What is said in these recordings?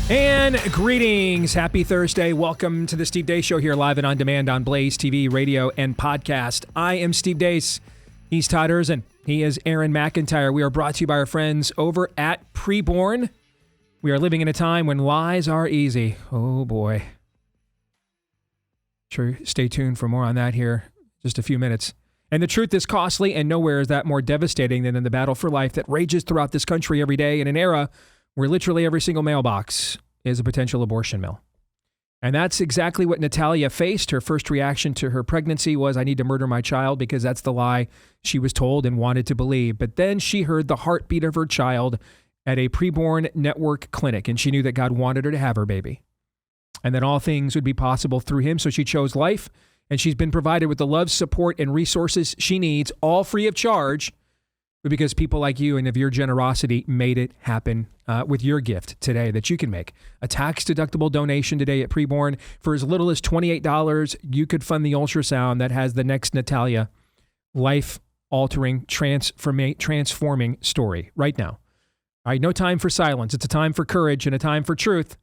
And greetings. Happy Thursday. Welcome to the Steve Deace Show here live and on demand on Blaze TV, radio, and podcast. I am Steve Deace. He's Todd Erzin. He is Aaron McIntyre. We are brought to you by our friends over at Preborn. We are living in a time when lies are easy. Oh, boy. Sure, stay tuned for more on that here in just a few minutes. And the truth is costly, and nowhere is that more devastating than in the battle for life that rages throughout this country every day in an era where literally every single mailbox is a potential abortion mill. And that's exactly what Natalia faced. Her first reaction to her pregnancy was, I need to murder my child, because that's the lie she was told and wanted to believe. But then she heard the heartbeat of her child at a Preborn Network clinic, and she knew that God wanted her to have her baby and that all things would be possible through him. So she chose life, and she's been provided with the love, support, and resources she needs, all free of charge, but because people like you and of your generosity made it happen with your gift today that you can make. A tax-deductible donation today at Preborn. For as little as $28, you could fund the ultrasound that has the next Natalia life-altering, transforming story right now. All right, no time for silence. It's a time for courage and a time for truth.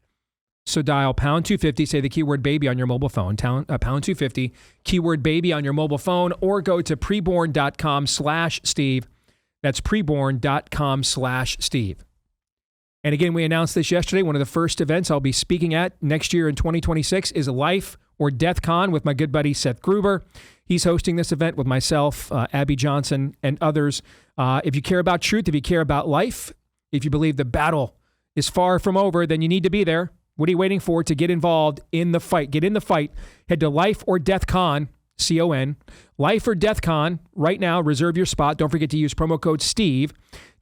So dial pound 250, say the keyword baby on your mobile phone, pound 250, keyword baby on your mobile phone, or go to preborn.com/Steve. That's preborn.com/Steve. And again, we announced this yesterday. One of the first events I'll be speaking at next year in 2026 is Life or Death Con with my good buddy Seth Gruber. He's hosting this event with myself, Abby Johnson, and others. If you care about truth, if you care about life, if you believe the battle is far from over, then you need to be there. What are you waiting for to get involved in the fight? Get in the fight. Head to Life or Death Con, C-O-N, Life or Death Con right now. Reserve your spot. Don't forget to use promo code Steve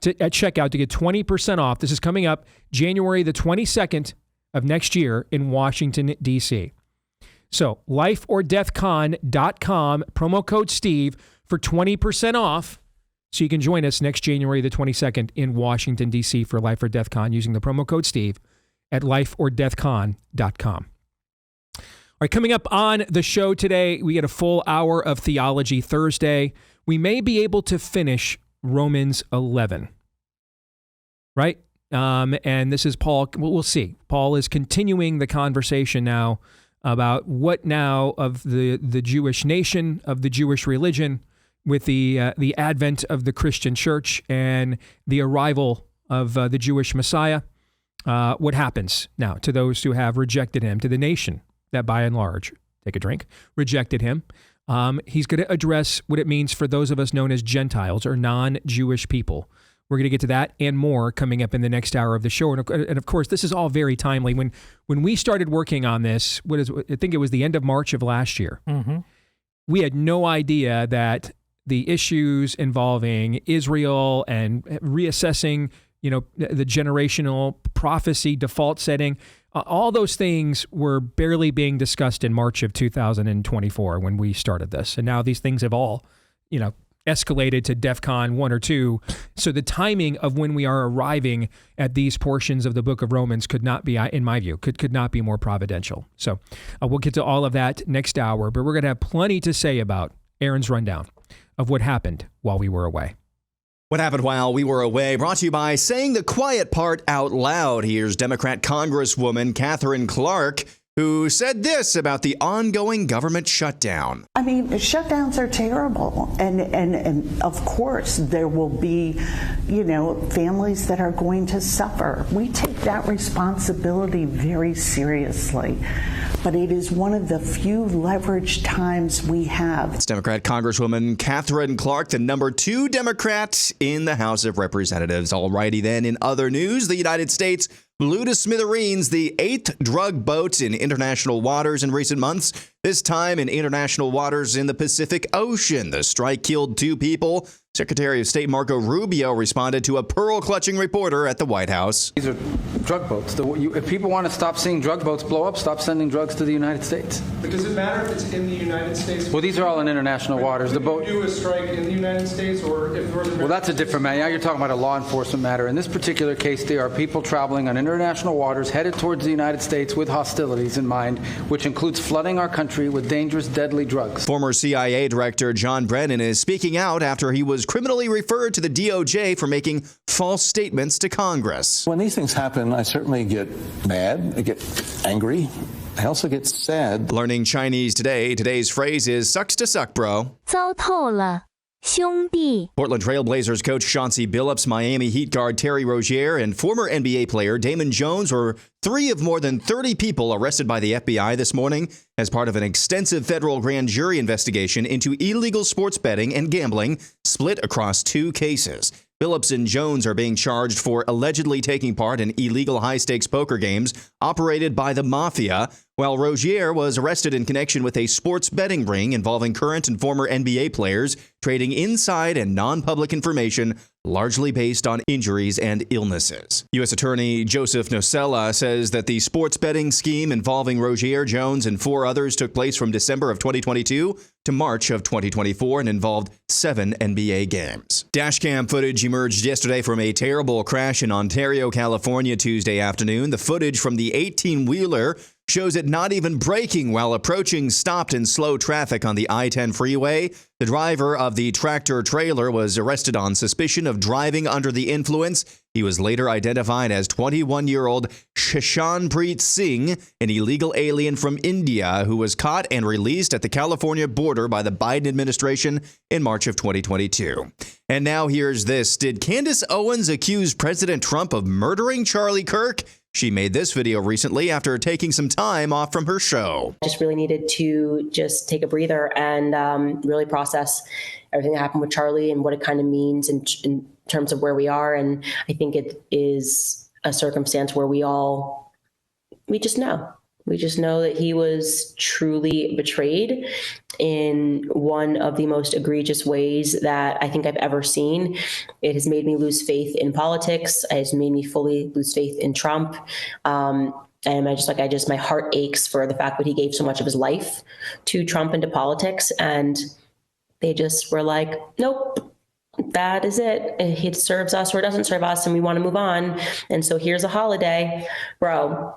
at checkout to get 20% off. This is coming up January the 22nd of next year in Washington, D.C. So lifeordeathcon.com, promo code Steve for 20% off. So you can join us next January the 22nd in Washington, D.C. for Life or Death Con using the promo code Steve at lifeordeathcon.com. All right, coming up on the show today, we get a full hour of Theology Thursday. We may be able to finish Romans 11, right? And this is Paul. We'll see. Paul is continuing the conversation now about what now of the Jewish nation, of the Jewish religion, with the advent of the Christian church and the arrival of the Jewish Messiah. What happens now to those who have rejected him, to the nation that by and large, take a drink, rejected him. He's going to address what it means for those of us known as Gentiles or non-Jewish people. We're going to get to that and more coming up in the next hour of the show. And of course, this is all very timely. When we started working on this, I think it was the end of March of last year, we had no idea that the issues involving Israel and reassessing, the generational prophecy default setting, all those things were barely being discussed in March of 2024 when we started this. And now these things have all, escalated to DEFCON 1 or 2. So the timing of when we are arriving at these portions of the book of Romans could not be, in my view, could not be more providential. So we'll get to all of that next hour, but we're going to have plenty to say about Aaron's rundown of what happened while we were away. What happened while we were away, brought to you by saying the quiet part out loud. Here's Democrat Congresswoman Catherine Clark, who said this about the ongoing government shutdown. I mean, shutdowns are terrible. And of course, there will be, families that are going to suffer. We take that responsibility very seriously. But it is one of the few leveraged times we have. It's Democrat Congresswoman Catherine Clark, the number 2 Democrat in the House of Representatives. Alrighty then, in other news, the United States blew to smithereens the 8th drug boat in international waters in recent months, this time in international waters in the Pacific Ocean. The strike killed 2 people. Secretary of State Marco Rubio responded to a pearl-clutching reporter at the White House. These are drug boats. If people want to stop seeing drug boats blow up, stop sending drugs to the United States. But does it matter if it's in the United States? Well, these are all in international waters. The boat. Do a strike in the United States, or if Northern? Well, that's a different matter. Now you're talking about a law enforcement matter. In this particular case, there are people traveling on international waters headed towards the United States with hostilities in mind, which includes flooding our country with dangerous, deadly drugs. Former CIA Director John Brennan is speaking out after he was was criminally referred to the DOJ for making false statements to Congress. When these things happen, I certainly get mad, I get angry, I also get sad. Learning Chinese today, today's phrase is sucks to suck, bro. 糟透了，兄弟。 Portland Trailblazers coach Chauncey Billups, Miami Heat guard Terry Rozier, and former NBA player Damon Jones were three of more than 30 people arrested by the FBI this morning as part of an extensive federal grand jury investigation into illegal sports betting and gambling split across two cases. Billups and Jones are being charged for allegedly taking part in illegal high-stakes poker games operated by the mafia, while Rozier was arrested in connection with a sports betting ring involving current and former NBA players trading inside and non-public information largely based on injuries and illnesses. U.S. Attorney Joseph Nocella says that the sports betting scheme involving Rozier, Jones, and four others took place from December of 2022 to March of 2024 and involved 7 NBA games. Dashcam footage emerged yesterday from a terrible crash in Ontario, California Tuesday afternoon. The footage from the 18-wheeler shows it not even braking while approaching stopped and slow traffic on the I-10 freeway. The driver of the tractor-trailer was arrested on suspicion of driving under the influence. He was later identified as 21-year-old Shashanpreet Singh, an illegal alien from India who was caught and released at the California border by the Biden administration in March of 2022. And now here's this. Did Candace Owens accuse President Trump of murdering Charlie Kirk? She made this video recently after taking some time off from her show. Just really needed to just take a breather and really process everything that happened with Charlie and what it kind of means in terms of where we are. And I think it is a circumstance where we just know. We just know that he was truly betrayed in one of the most egregious ways that I think I've ever seen. It has made me lose faith in politics. It has made me fully lose faith in Trump. And my heart aches for the fact that he gave so much of his life to Trump and to politics. And they just were like, nope, that is it. It serves us or it doesn't serve us, and we want to move on. And so here's a holiday. Bro,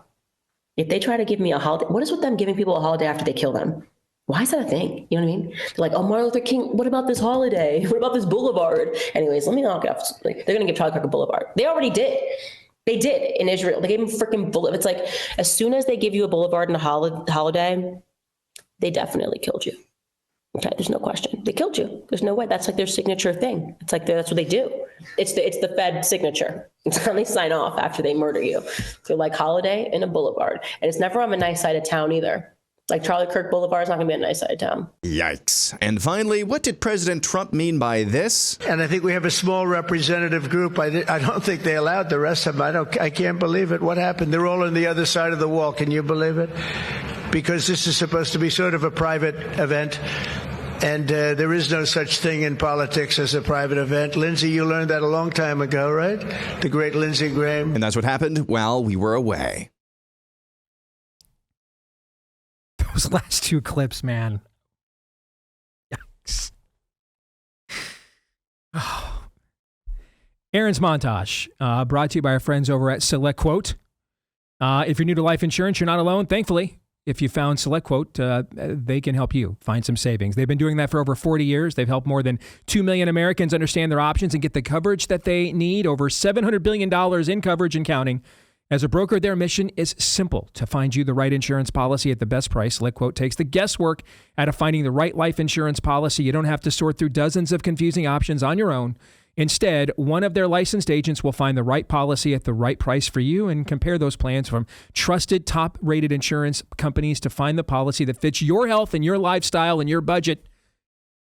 if they try to give me a holiday, what is with them giving people a holiday after they kill them? Why is that a thing? You know what I mean? They're like, oh, Martin Luther King, what about this holiday? What about this boulevard? Anyways, let me knock it off. Like, they're going to give Charlie Kirk a boulevard. They already did. They did in Israel. They gave him freaking boulevard. It's like, as soon as they give you a boulevard and a holiday, they definitely killed you. Okay, there's no question. They killed you. There's no way. That's like their signature thing. It's like that's what they do. It's the Fed signature. It's how they sign off after they murder you. They're like holiday and a boulevard. And it's never on a nice side of town either. Like Charlie Kirk Boulevard is not going to be a nice side of town. Yikes. And finally, what did President Trump mean by this? And I think we have a small representative group. I don't think they allowed the rest of them. I can't believe it. What happened? They're all on the other side of the wall. Can you believe it? Because this is supposed to be sort of a private event. And there is no such thing in politics as a private event. Lindsey, you learned that a long time ago, right? The great Lindsey Graham. And that's what happened while we were away. Those last two clips, man. Yikes. Oh. Aaron's Montage, brought to you by our friends over at Select Quote. If you're new to life insurance, you're not alone, thankfully. If you found Select Quote, they can help you find some savings. They've been doing that for over 40 years. They've helped more than 2 million Americans understand their options and get the coverage that they need. Over $700 billion in coverage and counting. As a broker, their mission is simple: to find you the right insurance policy at the best price. Select Quote takes the guesswork out of finding the right life insurance policy. You don't have to sort through dozens of confusing options on your own. Instead, one of their licensed agents will find the right policy at the right price for you and compare those plans from trusted, top-rated insurance companies to find the policy that fits your health and your lifestyle and your budget.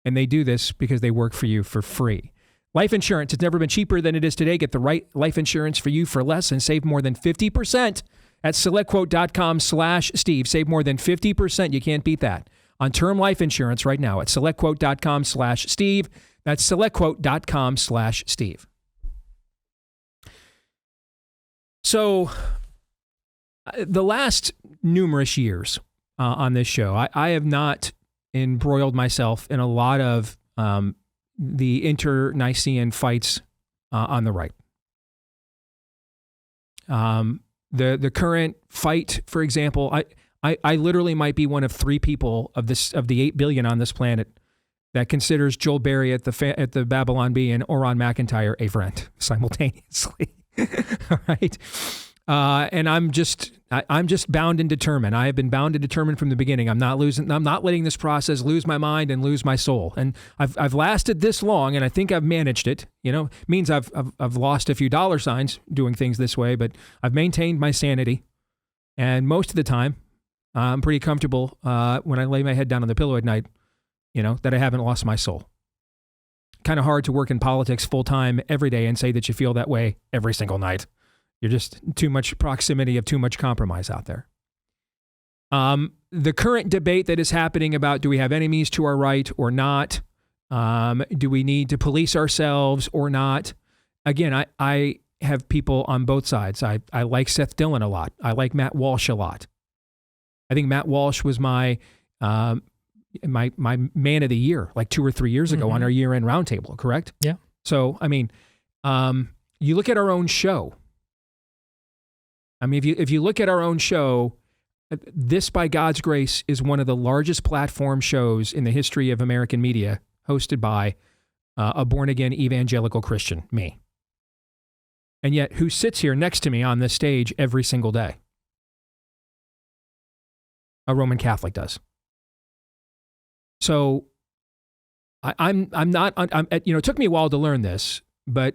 And they do this because they work for you for free. Life insurance has never been cheaper than it is today. Get the right life insurance for you for less and save more than 50% at selectquote.com/Steve. Save more than 50%. You can't beat that on term life insurance right now at selectquote.com/Steve. That's selectquote.com/Steve. So the last numerous years on this show, I have not embroiled myself in a lot of the internecine fights on the right. The current fight, for example, I literally might be one of 3 people of the 8 billion on this planet that considers Joel Berry at the Babylon Bee and Oron McIntyre a friend simultaneously. All right. And I'm just bound and determined. I have been bound and determined from the beginning. I'm not letting this process lose my mind and lose my soul. And I've lasted this long, and I think I've managed it. You know, it means I've lost a few dollar signs doing things this way, but I've maintained my sanity. And most of the time, I'm pretty comfortable when I lay my head down on the pillow at night, you know, that I haven't lost my soul. Kind of hard to work in politics full time every day and say that you feel that way every single night. You're just too much proximity of too much compromise out there. The current debate that is happening about, do we have enemies to our right or not? Do we need to police ourselves or not? Again, I have people on both sides. I like Seth Dillon a lot. I like Matt Walsh a lot. I think Matt Walsh was my man of the year like 2 or 3 years ago on our year-end roundtable, correct? Yeah. So, I mean, you look at our own show. I mean, if you look at our own show, this, by God's grace, is one of the largest platform shows in the history of American media, hosted by a born-again evangelical Christian, me. And yet, who sits here next to me on this stage every single day? A Roman Catholic does. So, I'm not, you know, it took me a while to learn this, but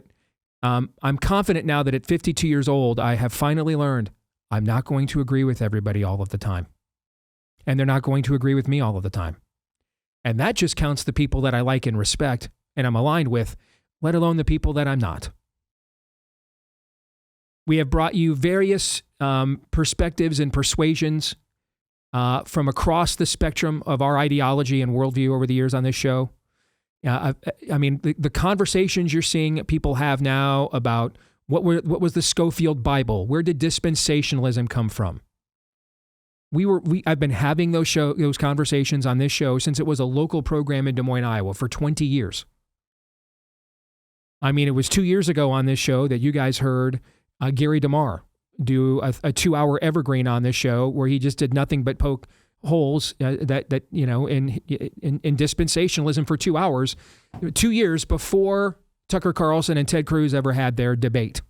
I'm confident now that at 52 years old, I have finally learned I'm not going to agree with everybody all of the time. And they're not going to agree with me all of the time. And that just counts the people that I like and respect and I'm aligned with, let alone the people that I'm not. We have brought you various perspectives and persuasions from across the spectrum of our ideology and worldview over the years on this show. I mean, the conversations you're seeing people have now about what was the Schofield Bible? Where did dispensationalism come from? I've been having those conversations on this show since it was a local program in Des Moines, Iowa, for 20 years. I mean, it was 2 years ago on this show that you guys heard Gary DeMar do a 2-hour evergreen on this show where he just did nothing but poke holes that you know in dispensationalism for 2 hours, 2 years before Tucker Carlson and Ted Cruz ever had their debate.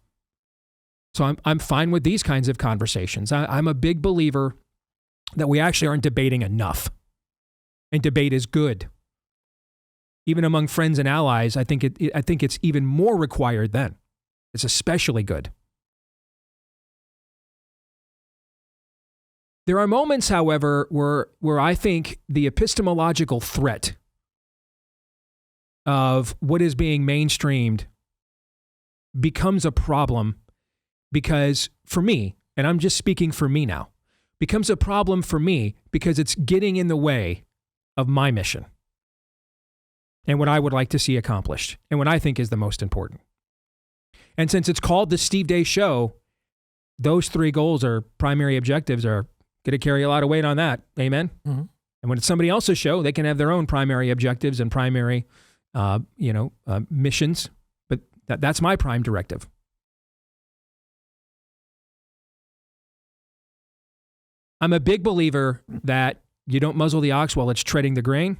So I'm fine with these kinds of conversations. I'm a big believer that we actually aren't debating enough, and debate is good. Even among friends and allies, I think it's even more required then. It's especially good. There are moments, however, where I think the epistemological threat of what is being mainstreamed becomes a problem because, for me, and I'm just speaking for me now, becomes a problem for me because it's getting in the way of my mission and what I would like to see accomplished and what I think is the most important. And since it's called the Steve Deace Show, those 3 goals or primary objectives are going to carry a lot of weight on that. Amen? Mm-hmm. And when it's somebody else's show, they can have their own primary objectives and primary, missions. But that's my prime directive. I'm a big believer that you don't muzzle the ox while it's treading the grain.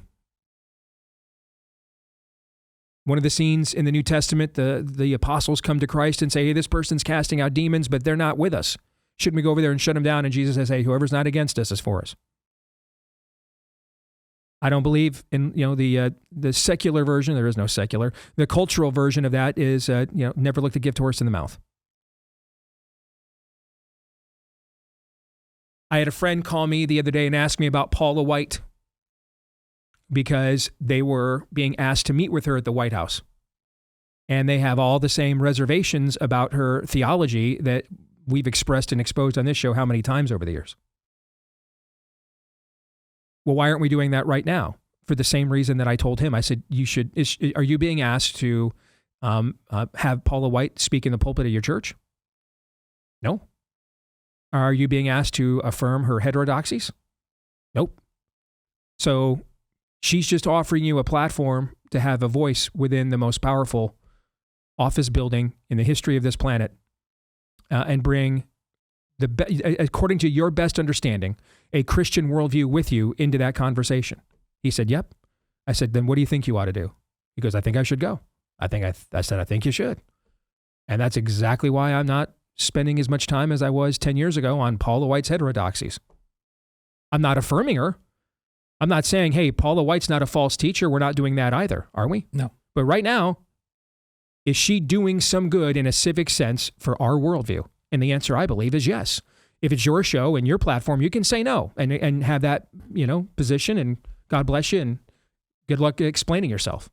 One of the scenes in the New Testament, the apostles come to Christ and say, hey, this person's casting out demons, but they're not with us. Shouldn't we go over there and shut them down? And Jesus says, hey, whoever's not against us is for us. I don't believe in, the secular version. There is no secular. The cultural version of that is, never look the gift horse in the mouth. I had a friend call me the other day and ask me about Paula White because they were being asked to meet with her at the White House. And they have all the same reservations about her theology that we've expressed and exposed on this show how many times over the years. Well, why aren't we doing that right now? For the same reason that I told him. I said, are you being asked to have Paula White speak in the pulpit of your church? No. Are you being asked to affirm her heterodoxies? Nope. So she's just offering you a platform to have a voice within the most powerful office building in the history of this planet and bring, according to your best understanding, a Christian worldview with you into that conversation. He said, yep. I said, then what do you think you ought to do? He goes, I think I should go. I said, I think you should. And that's exactly why I'm not spending as much time as I was 10 years ago on Paula White's heterodoxies. I'm not affirming her. I'm not saying, hey, Paula White's not a false teacher. We're not doing that either, are we? No. But right now, is she doing some good in a civic sense for our worldview? And the answer, I believe, is yes. If it's your show and your platform, you can say no and have that, position, and God bless you and good luck explaining yourself.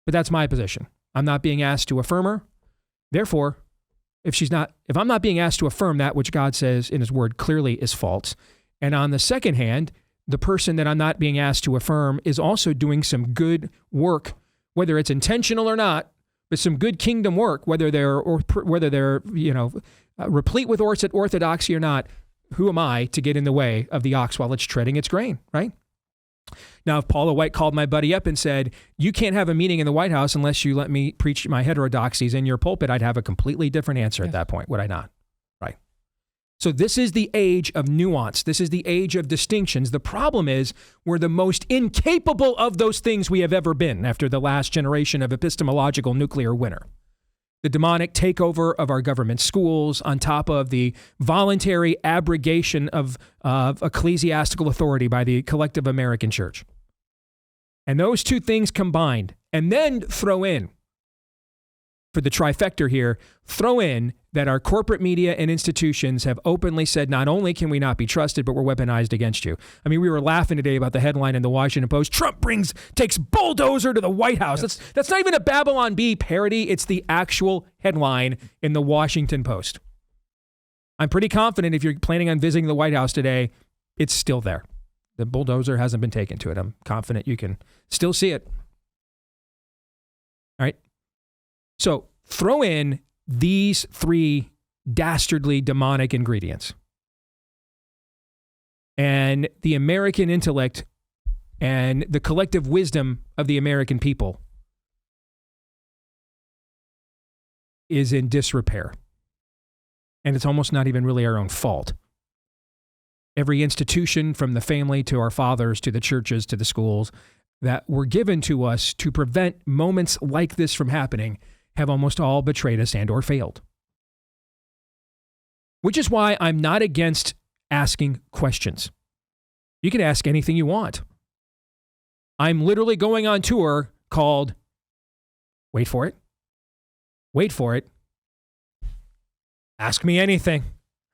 But that's my position. I'm not being asked to affirm her. Therefore, if I'm not being asked to affirm that which God says in his word clearly is false, and on the second hand, the person that I'm not being asked to affirm is also doing some good work, whether it's intentional or not, but some good kingdom work, whether they're replete with orthodoxy or not, who am I to get in the way of the ox while it's treading its grain, right? Now, if Paula White called my buddy up and said, you can't have a meeting in the White House unless you let me preach my heterodoxies in your pulpit, I'd have a completely different answer at that point, would I not? Right. So this is the age of nuance. This is the age of distinctions. The problem is we're the most incapable of those things we have ever been after the last generation of epistemological nuclear winter. The demonic takeover of our government schools on top of the voluntary abrogation of ecclesiastical authority by the collective American church. And those two things combined, and then throw in, for the trifecta here, throw in that our corporate media and institutions have openly said, not only can we not be trusted, but we're weaponized against you. I mean, we were laughing today about the headline in the Washington Post, Trump takes bulldozer to the White House. Yes. That's not even a Babylon Bee parody. It's the actual headline in the Washington Post. I'm pretty confident if you're planning on visiting the White House today, it's still there. The bulldozer hasn't been taken to it. I'm confident you can still see it. All right. So throw in these three dastardly demonic ingredients, and the American intellect and the collective wisdom of the American people is in disrepair. And it's almost not even really our own fault. Every institution, from the family to our fathers to the churches to the schools, that were given to us to prevent moments like this from happening, have almost all betrayed us and or failed. Which is why I'm not against asking questions. You can ask anything you want. I'm literally going on tour called, wait for it, ask me anything.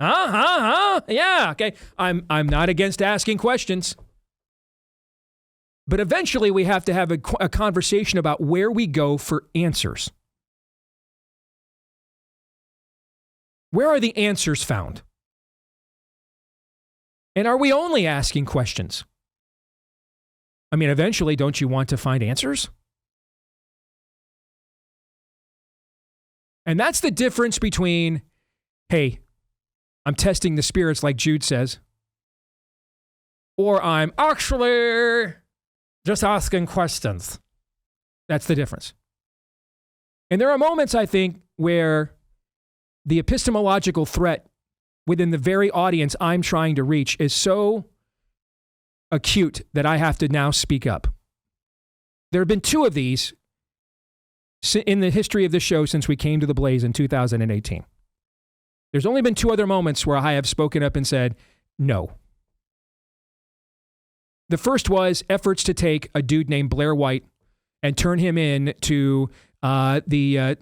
Yeah, okay. I'm not against asking questions. But eventually we have to have a conversation about where we go for answers. Where are the answers found? And are we only asking questions? I mean, eventually, don't you want to find answers? And that's the difference between, hey, I'm testing the spirits like Jude says, or I'm actually just asking questions. That's the difference. And there are moments, I think, where the epistemological threat within the very audience I'm trying to reach is so acute that I have to now speak up. There have been two of these in the history of the show since we came to the Blaze in 2018. There's only been two other moments where I have spoken up and said, no. The first was efforts to take a dude named Blair White and turn him into the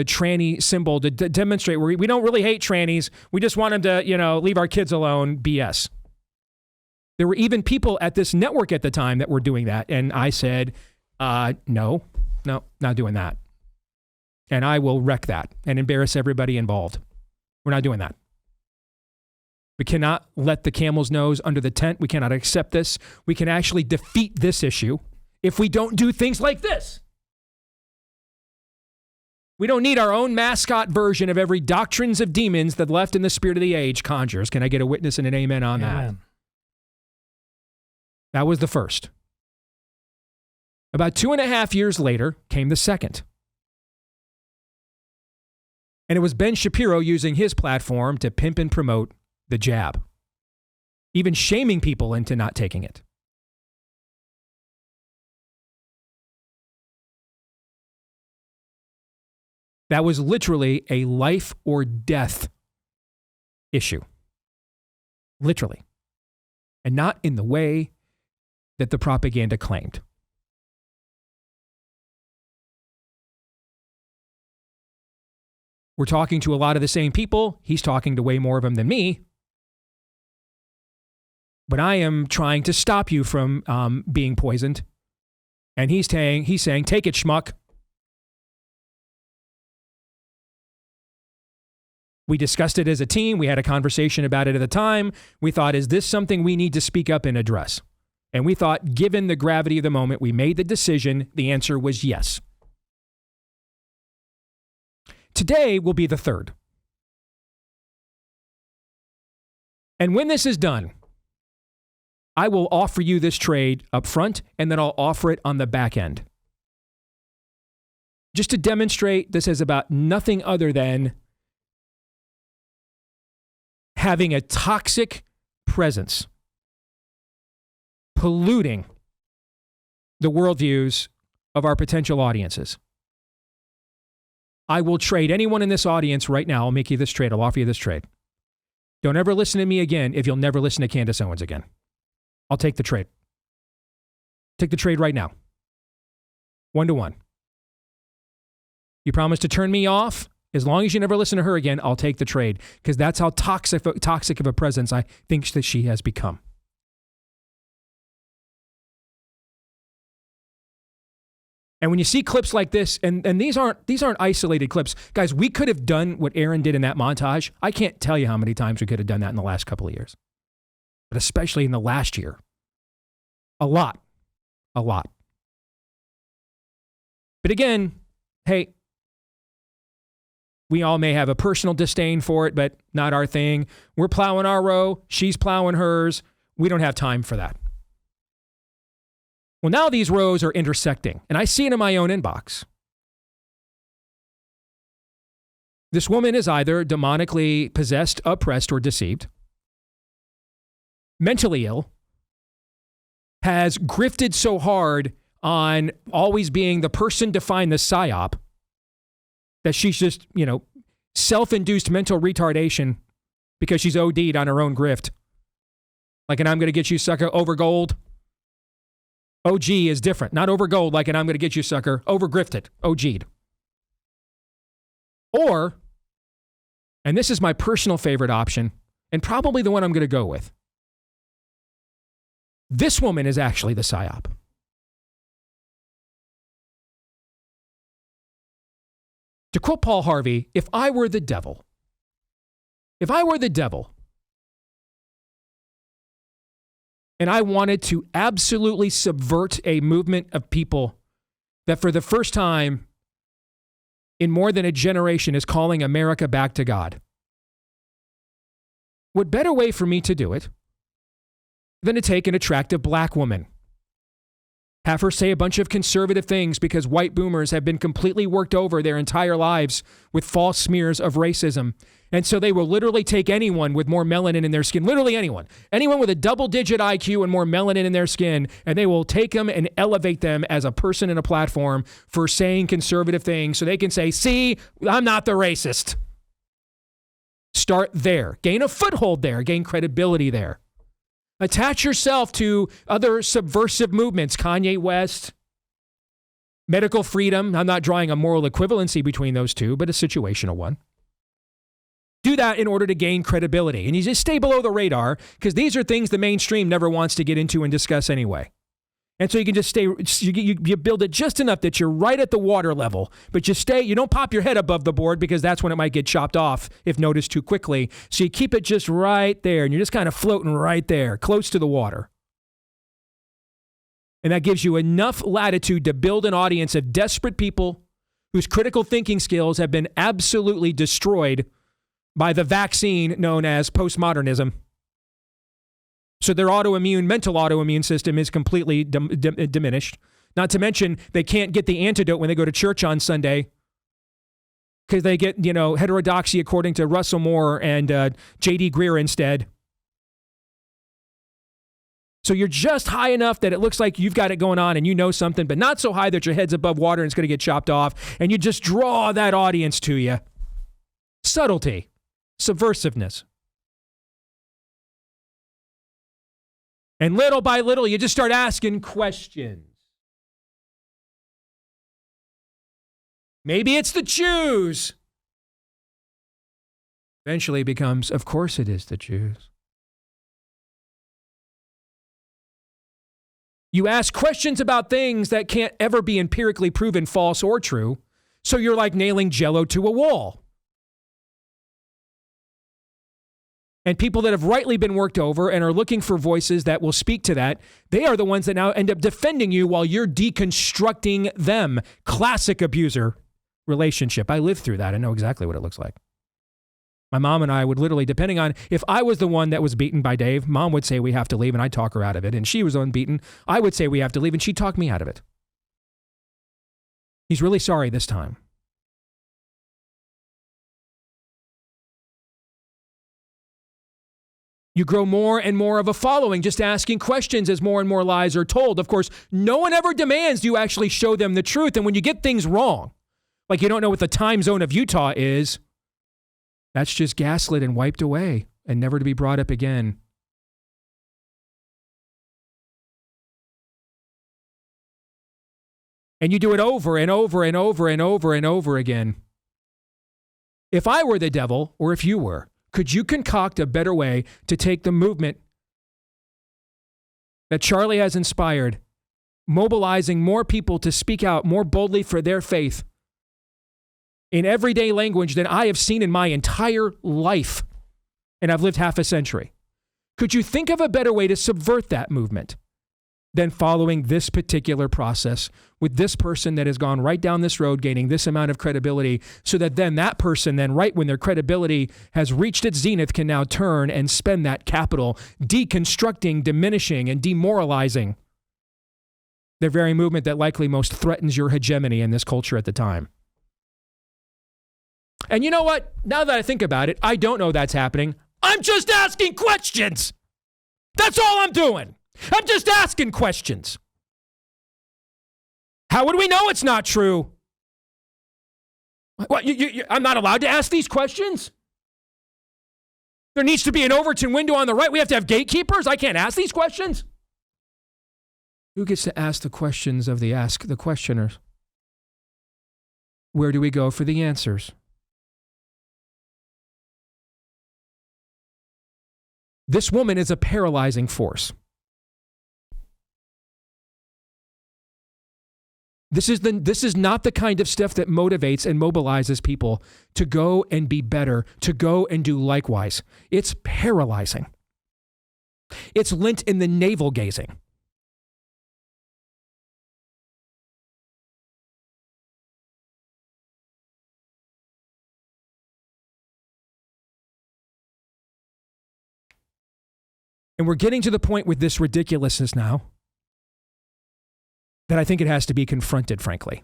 tranny symbol to demonstrate we don't really hate trannies. We just want them to, leave our kids alone. BS. There were even people at this network at the time that were doing that. And I said, no, not doing that. And I will wreck that and embarrass everybody involved. We're not doing that. We cannot let the camel's nose under the tent. We cannot accept this. We can actually defeat this issue if we don't do things like this. We don't need our own mascot version of every doctrines of demons that left in the spirit of the age conjures. Can I get a witness and an amen on that? That was the first. About 2.5 years later came the second. And it was Ben Shapiro using his platform to pimp and promote the jab, even shaming people into not taking it. That was literally a life or death issue. Literally. And not in the way that the propaganda claimed. We're talking to a lot of the same people. He's talking to way more of them than me. But I am trying to stop you from being poisoned. And he's saying, take it, schmuck. We discussed it as a team. We had a conversation about it at the time. We thought, is this something we need to speak up and address? And we thought, given the gravity of the moment, we made the decision. The answer was yes. Today will be the third. And when this is done, I will offer you this trade up front, and then I'll offer it on the back end. Just to demonstrate this is about nothing other than having a toxic presence, polluting the worldviews of our potential audiences. I will trade anyone in this audience right now. I'll make you this trade. I'll offer you this trade. Don't ever listen to me again if you'll never listen to Candace Owens again. I'll take the trade. Take the trade right now. 1-to-1. You promise to turn me off? As long as you never listen to her again, I'll take the trade. Because that's how toxic of a presence I think that she has become. And when you see clips like this, and these aren't isolated clips, guys, we could have done what Aaron did in that montage. I can't tell you how many times we could have done that in the last couple of years. But especially in the last year. A lot. But again, hey, we all may have a personal disdain for it, but not our thing. We're plowing our row. She's plowing hers. We don't have time for that. Well, now these rows are intersecting, and I see it in my own inbox. This woman is either demonically possessed, oppressed, or deceived, mentally ill, has grifted so hard on always being the person to find the psyop that she's just, self-induced mental retardation because she's OD'd on her own grift. Like an I'm going to get you sucker over gold. OG is different. Not over gold like an I'm going to get you sucker. Over grifted. OG'd. Or, and this is my personal favorite option, and probably the one I'm going to go with. This woman is actually the psyop. To quote Paul Harvey, if I were the devil, and I wanted to absolutely subvert a movement of people that for the first time in more than a generation is calling America back to God, what better way for me to do it than to take an attractive black woman, have her say a bunch of conservative things because white boomers have been completely worked over their entire lives with false smears of racism. And so they will literally take anyone with more melanin in their skin, literally anyone with a double-digit IQ and more melanin in their skin, and they will take them and elevate them as a person and a platform for saying conservative things so they can say, see, I'm not the racist. Start there. Gain a foothold there. Gain credibility there. Attach yourself to other subversive movements, Kanye West, medical freedom. I'm not drawing a moral equivalency between those two, but a situational one. Do that in order to gain credibility. And you just stay below the radar because these are things the mainstream never wants to get into and discuss anyway. And so you can just stay, you build it just enough that you're right at the water level, but you don't pop your head above the board because that's when it might get chopped off if noticed too quickly. So you keep it just right there and you're just kind of floating right there, close to the water. And that gives you enough latitude to build an audience of desperate people whose critical thinking skills have been absolutely destroyed by the vaccine known as postmodernism. So their mental autoimmune system is completely diminished. Not to mention, they can't get the antidote when they go to church on Sunday because they get, heterodoxy according to Russell Moore and J.D. Greer instead. So you're just high enough that it looks like you've got it going on and you know something, but not so high that your head's above water and it's going to get chopped off, and you just draw that audience to you. Subtlety, subversiveness. And little by little, you just start asking questions. Maybe it's the Jews. Eventually it becomes, of course it is the Jews. You ask questions about things that can't ever be empirically proven false or true, so you're like nailing Jell-O to a wall. And people that have rightly been worked over and are looking for voices that will speak to that, they are the ones that now end up defending you while you're deconstructing them. Classic abuser relationship. I lived through that. I know exactly what it looks like. My mom and I would literally, depending on if I was the one that was beaten by Dave, Mom would say we have to leave and I'd talk her out of it. And she was unbeaten. I would say we have to leave and she'd talk me out of it. He's really sorry this time. You grow more and more of a following just asking questions as more and more lies are told. Of course, no one ever demands you actually show them the truth. And when you get things wrong, like you don't know what the time zone of Utah is, that's just gaslit and wiped away and never to be brought up again. And you do it over and over and over and over and over again. If I were the devil, or if you were, could you concoct a better way to take the movement that Charlie has inspired, mobilizing more people to speak out more boldly for their faith in everyday language than I have seen in my entire life, and I've lived half a century? Could you think of a better way to subvert that movement than following this particular process with this person that has gone right down this road, gaining this amount of credibility, so that then that person, then right when their credibility has reached its zenith, can now turn and spend that capital deconstructing, diminishing, and demoralizing the very movement that likely most threatens your hegemony in this culture at the time? And you know what? Now that I think about it, I don't know that's happening. I'm just asking questions. That's all I'm doing. I'm just asking questions. How would we know it's not true? What, I'm not allowed to ask these questions? There needs to be an Overton window on the right. We have to have gatekeepers. I can't ask these questions. Who gets to ask the questions of the ask the questioners? Where do we go for the answers? This woman is a paralyzing force. This is not the kind of stuff that motivates and mobilizes people to go and be better, to go and do likewise. It's paralyzing. It's lint in the navel gazing. And we're getting to the point with this ridiculousness now that I think it has to be confronted, frankly.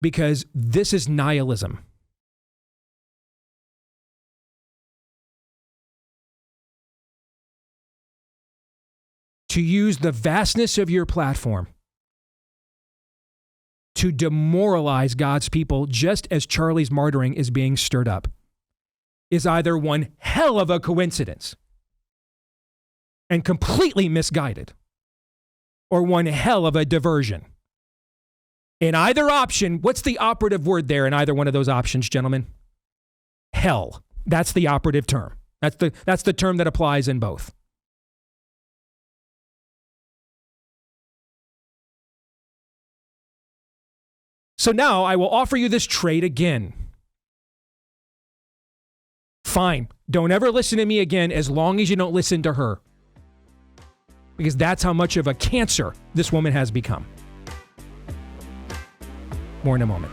Because this is nihilism. To use the vastness of your platform to demoralize God's people just as Charlie's martyring is being stirred up is either one hell of a coincidence and completely misguided, or one hell of a diversion. In either option, what's the operative word there in either one of those options, gentlemen? Hell. That's the operative term. That's the term that applies in both. So now I will offer you this trade again. Fine. Don't ever listen to me again as long as you don't listen to her. Because that's how much of a cancer this woman has become. More in a moment.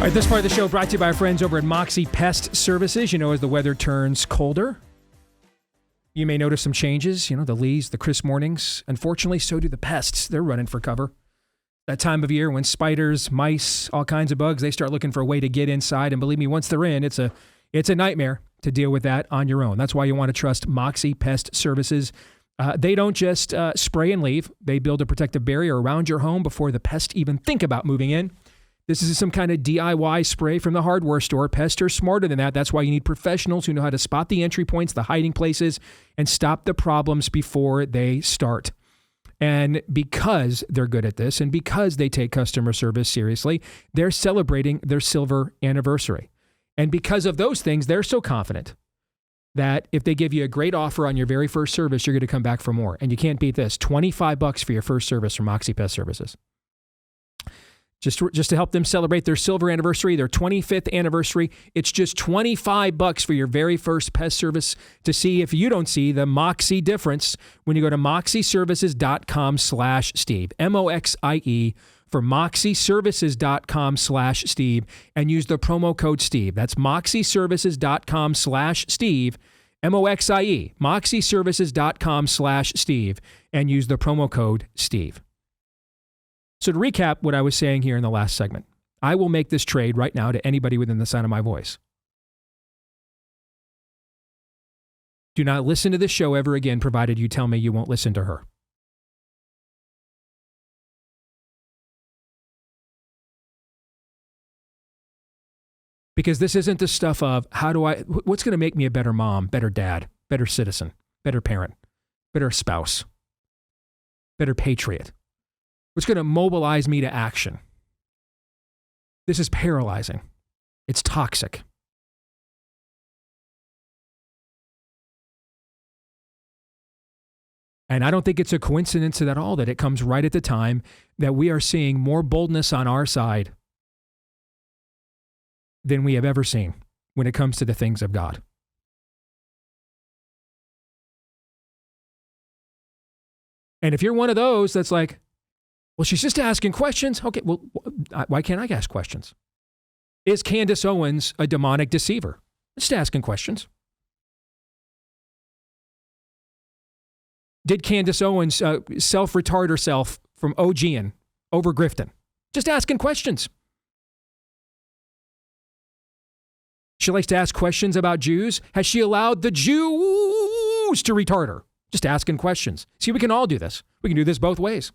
All right, this part of the show brought to you by our friends over at Moxie Pest Services. You know, as the weather turns colder, you may notice some changes. You know, the leaves, the crisp mornings. Unfortunately, so do the pests. They're running for cover. That time of year when spiders, mice, all kinds of bugs, they start looking for a way to get inside. And believe me, once they're in, it's a nightmare to deal with that on your own. That's why you want to trust Moxie Pest Services. They don't just spray and leave. They build a protective barrier around your home before the pests even think about moving in. This is some kind of DIY spray from the hardware store. Pests are smarter than that. That's why you need professionals who know how to spot the entry points, the hiding places, and stop the problems before they start. And because they're good at this and because they take customer service seriously, they're celebrating their silver anniversary. And because of those things, they're so confident that if they give you a great offer on your very first service, you're going to come back for more. And you can't beat this. $25 for your first service from Moxie Pest Services. Just to help them celebrate their silver anniversary, their 25th anniversary. It's just $25 for your very first pest service to see if you don't see the Moxie difference when you go to moxieservices.com/Steve, MOXIE for moxieservices.com/Steve and use the promo code Steve. That's moxieservices.com/Steve, MOXIE, moxieservices.com/Steve and use the promo code Steve. So to recap what I was saying here in the last segment, I will make this trade right now to anybody within the sound of my voice. Do not listen to this show ever again, provided you tell me you won't listen to her. Because this isn't the stuff of what's going to make me a better mom, better dad, better citizen, better parent, better spouse, better patriot. What's going to mobilize me to action? This is paralyzing. It's toxic. And I don't think it's a coincidence at all that it comes right at the time that we are seeing more boldness on our side than we have ever seen when it comes to the things of God. And if you're one of those that's like, well, she's just asking questions. Okay, well, why can't I ask questions? Is Candace Owens a demonic deceiver? Just asking questions. Did Candace Owens self-retard herself from OGing over Grifton? Just asking questions. She likes to ask questions about Jews. Has she allowed the Jews to retard her? Just asking questions. See, we can all do this. We can do this both ways.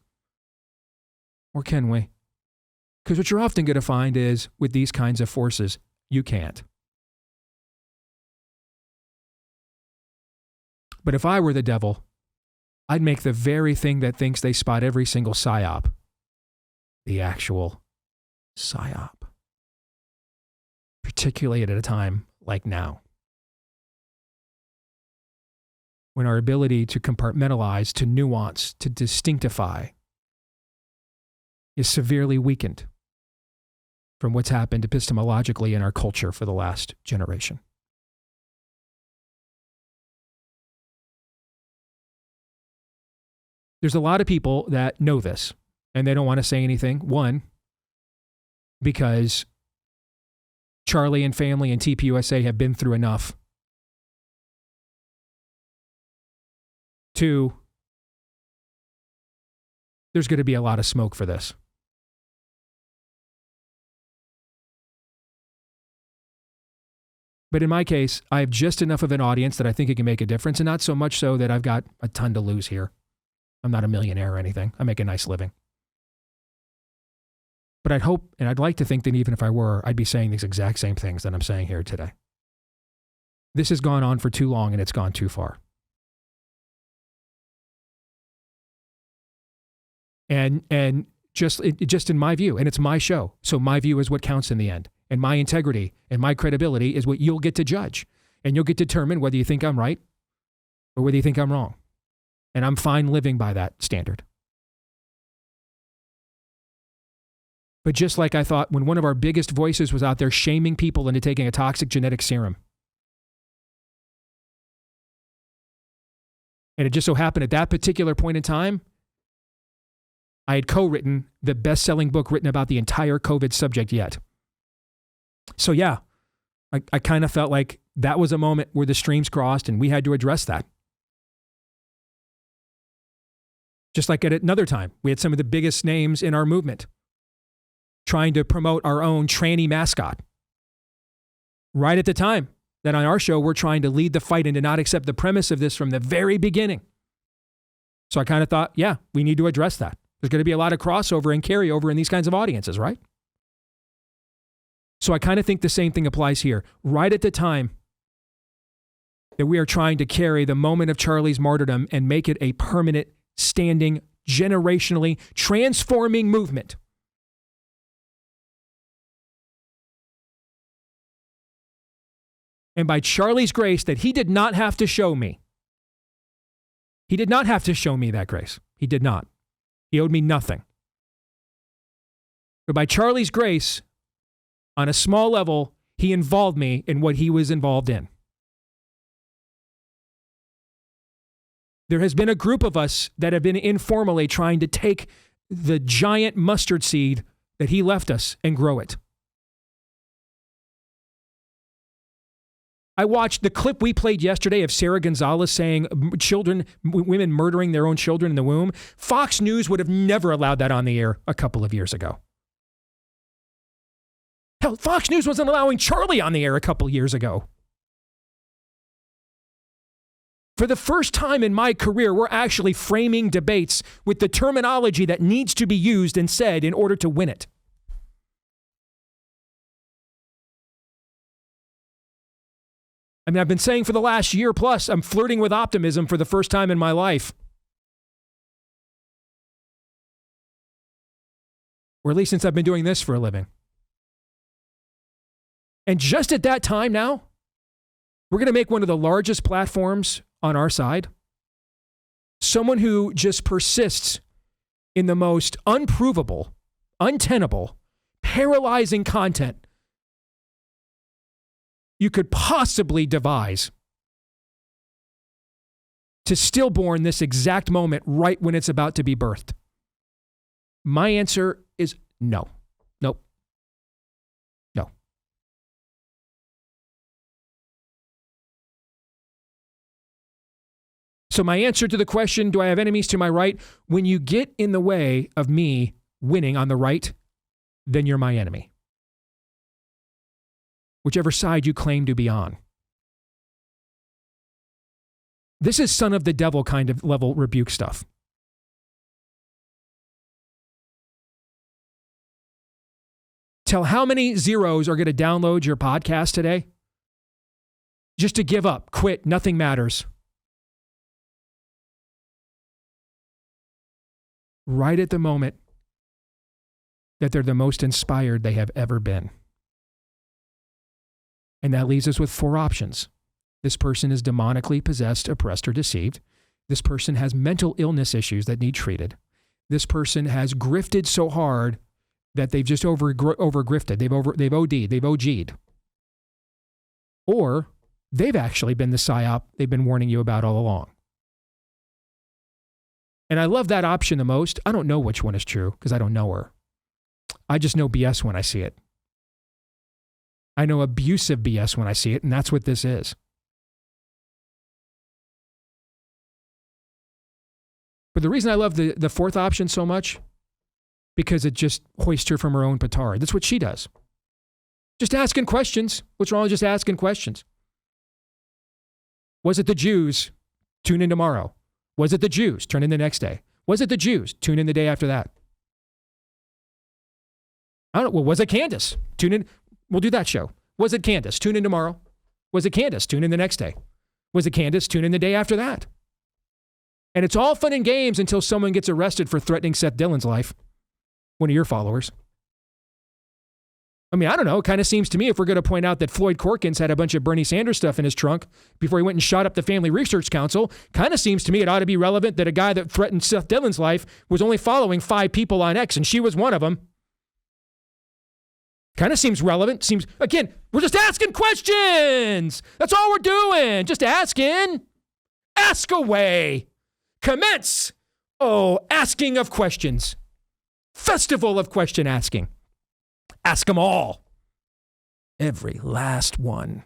Or can we? Because what you're often going to find is with these kinds of forces, you can't. But if I were the devil, I'd make the very thing that thinks they spot every single psyop the actual psyop. Particularly at a time like now, when our ability to compartmentalize, to nuance, to distinctify is severely weakened from what's happened epistemologically in our culture for the last generation. There's a lot of people that know this, and they don't want to say anything. One, because Charlie and family and TPUSA have been through enough. Two, there's going to be a lot of smoke for this. But in my case, I have just enough of an audience that I think it can make a difference, and not so much so that I've got a ton to lose here. I'm not a millionaire or anything. I make a nice living. But I'd hope, and I'd like to think that even if I were, I'd be saying these exact same things that I'm saying here today. This has gone on for too long, and it's gone too far. And just in my view, and it's my show, so my view is what counts in the end. And my integrity and my credibility is what you'll get to judge. And you'll get to determine whether you think I'm right or whether you think I'm wrong. And I'm fine living by that standard. But just like I thought when one of our biggest voices was out there shaming people into taking a toxic genetic serum. And it just so happened at that particular point in time, I had co-written the best-selling book written about the entire COVID subject yet. So yeah, I kind of felt like that was a moment where the streams crossed and we had to address that. Just like at another time, we had some of the biggest names in our movement trying to promote our own tranny mascot. Right at the time that on our show, we're trying to lead the fight and to not accept the premise of this from the very beginning. So I kind of thought, yeah, we need to address that. There's going to be a lot of crossover and carryover in these kinds of audiences, right? So I kind of think the same thing applies here. Right at the time that we are trying to carry the moment of Charlie's martyrdom and make it a permanent, standing, generationally transforming movement. And by Charlie's grace that he did not have to show me. He did not have to show me that grace. He did not. He owed me nothing. But by Charlie's grace, on a small level, he involved me in what he was involved in. There has been a group of us that have been informally trying to take the giant mustard seed that he left us and grow it. I watched the clip we played yesterday of Sarah Gonzalez saying women murdering their own children in the womb. Fox News would have never allowed that on the air a couple of years ago. Hell, Fox News wasn't allowing Charlie on the air a couple of years ago. For the first time in my career, we're actually framing debates with the terminology that needs to be used and said in order to win it. I mean, I've been saying for the last year plus, I'm flirting with optimism for the first time in my life. Or at least since I've been doing this for a living. And just at that time now, we're going to make one of the largest platforms on our side someone who just persists in the most unprovable, untenable, paralyzing content you could possibly devise to stillborn this exact moment right when it's about to be birthed. My answer is no. Nope. No. So my answer to the question, do I have enemies to my right? When you get in the way of me winning on the right, then you're my enemy. Whichever side you claim to be on. This is son of the devil kind of level rebuke stuff. Tell how many zeros are going to download your podcast today? Just to give up, quit, nothing matters. Right at the moment that they're the most inspired they have ever been. And that leaves us with 4 options. This person is demonically possessed, oppressed, or deceived. This person has mental illness issues that need treated. This person has grifted so hard that they've just over-grifted. They've OD'd. They've OG'd. Or they've actually been the psyop they've been warning you about all along. And I love that option the most. I don't know which one is true because I don't know her. I just know BS when I see it. I know abusive BS when I see it, and that's what this is. But the reason I love the 4th option so much, because it just hoists her from her own petard. That's what she does. Just asking questions. What's wrong with just asking questions? Was it the Jews? Tune in tomorrow. Was it the Jews? Turn in the next day. Was it the Jews? Tune in the day after that. I don't know. Well, was it Candace? Tune in. We'll do that show. Was it Candace? Tune in tomorrow. Was it Candace? Tune in the next day. Was it Candace? Tune in the day after that. And it's all fun and games until someone gets arrested for threatening Seth Dillon's life. One of your followers. I mean, I don't know. It kind of seems to me if we're going to point out that Floyd Corkins had a bunch of Bernie Sanders stuff in his trunk before he went and shot up the Family Research Council, kind of seems to me it ought to be relevant that a guy that threatened Seth Dillon's life was only following 5 people on X, and she was one of them. Kind of seems relevant. Seems, again, we're just asking questions. That's all we're doing. Just asking. Ask away. Commence. Oh, asking of questions. Festival of question asking. Ask them all. Every last one.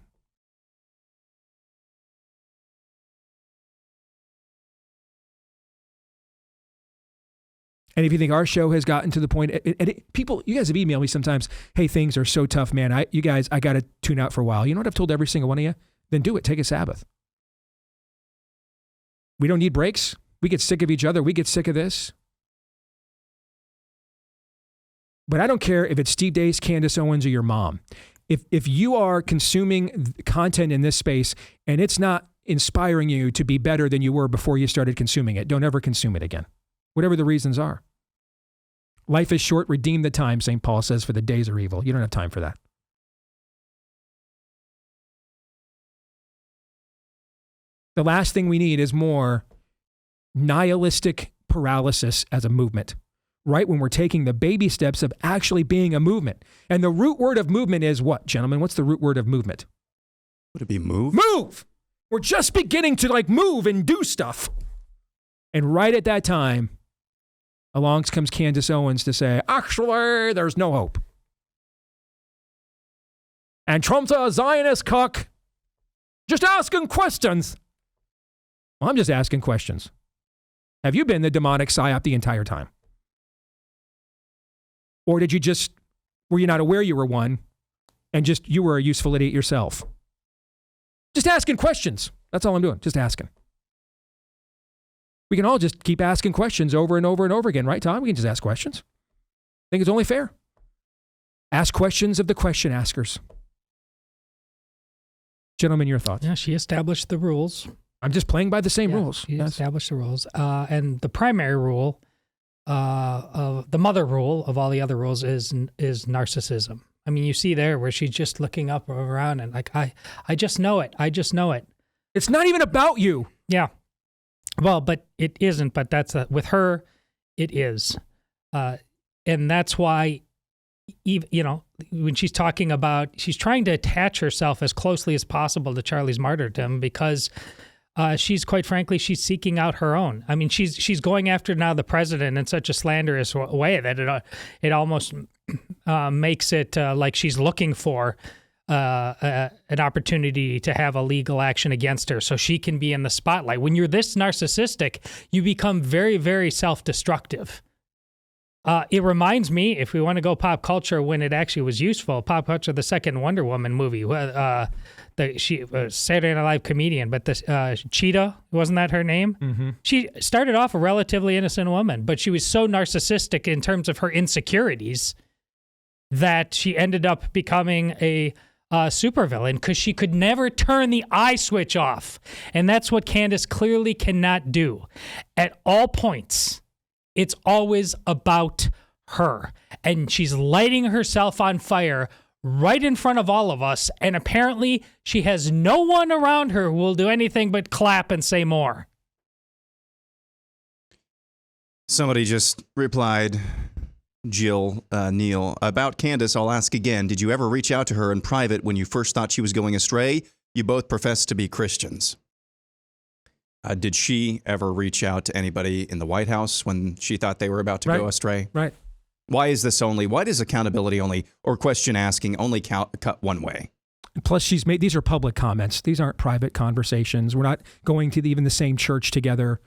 And if you think our show has gotten to the point, people, you guys have emailed me sometimes, hey, things are so tough, man. I got to tune out for a while. You know what I've told every single one of you? Then do it. Take a Sabbath. We don't need breaks. We get sick of each other. We get sick of this. But I don't care if it's Steve Deace, Candace Owens, or your mom. If you are consuming content in this space and it's not inspiring you to be better than you were before you started consuming it, don't ever consume it again, whatever the reasons are. Life is short. Redeem the time, St. Paul says, for the days are evil. You don't have time for that. The last thing we need is more nihilistic paralysis as a movement, right? When we're taking the baby steps of actually being a movement. And the root word of movement is what, gentlemen? What's the root word of movement? Would it be move? Move! We're just beginning to move and do stuff. And right at that time, along comes Candace Owens to say, actually, there's no hope. And Trump's a Zionist cuck. Just asking questions. Well, I'm just asking questions. Have you been the demonic psyop the entire time? Or were you not aware you were one and you were a useful idiot yourself? Just asking questions. That's all I'm doing. Just asking. We can all just keep asking questions over and over and over again, right, Tom? We can just ask questions. I think it's only fair. Ask questions of the question askers. Gentlemen, your thoughts? Yeah, she established the rules. I'm just playing by the same rules. She established the rules. And the primary rule, the mother rule of all the other rules is narcissism. I mean, you see there where she's just looking up around and I just know it. I just know it. It's not even about you. Yeah. Well, but it isn't. But with her, it is. And that's why, when she's talking about, she's trying to attach herself as closely as possible to Charlie's martyrdom because she's, quite frankly, she's seeking out her own. I mean, she's going after now the president in such a slanderous way that it almost makes it like she's looking for an opportunity to have a legal action against her so she can be in the spotlight. When you're this narcissistic, you become very, very self-destructive. It reminds me, if we want to go pop culture when it actually was useful, pop culture, the second Wonder Woman movie, she Saturday Night Live comedian, but the Cheetah, wasn't that her name? Mm-hmm. She started off a relatively innocent woman, but she was so narcissistic in terms of her insecurities that she ended up becoming a supervillain because she could never turn the eye switch off. And that's what Candace clearly cannot do. At all points, it's always about her. And she's lighting herself on fire right in front of all of us. And apparently she has no one around her who will do anything but clap and say more. Somebody just replied, Jill Neal, about Candace, I'll ask again. Did you ever reach out to her in private when you first thought she was going astray? You both profess to be Christians. Did she ever reach out to anybody in the White House when she thought they were about to go astray? Right. Why does accountability only, or question asking only cut one way? Plus, these are public comments. These aren't private conversations. We're not going to even the same church together.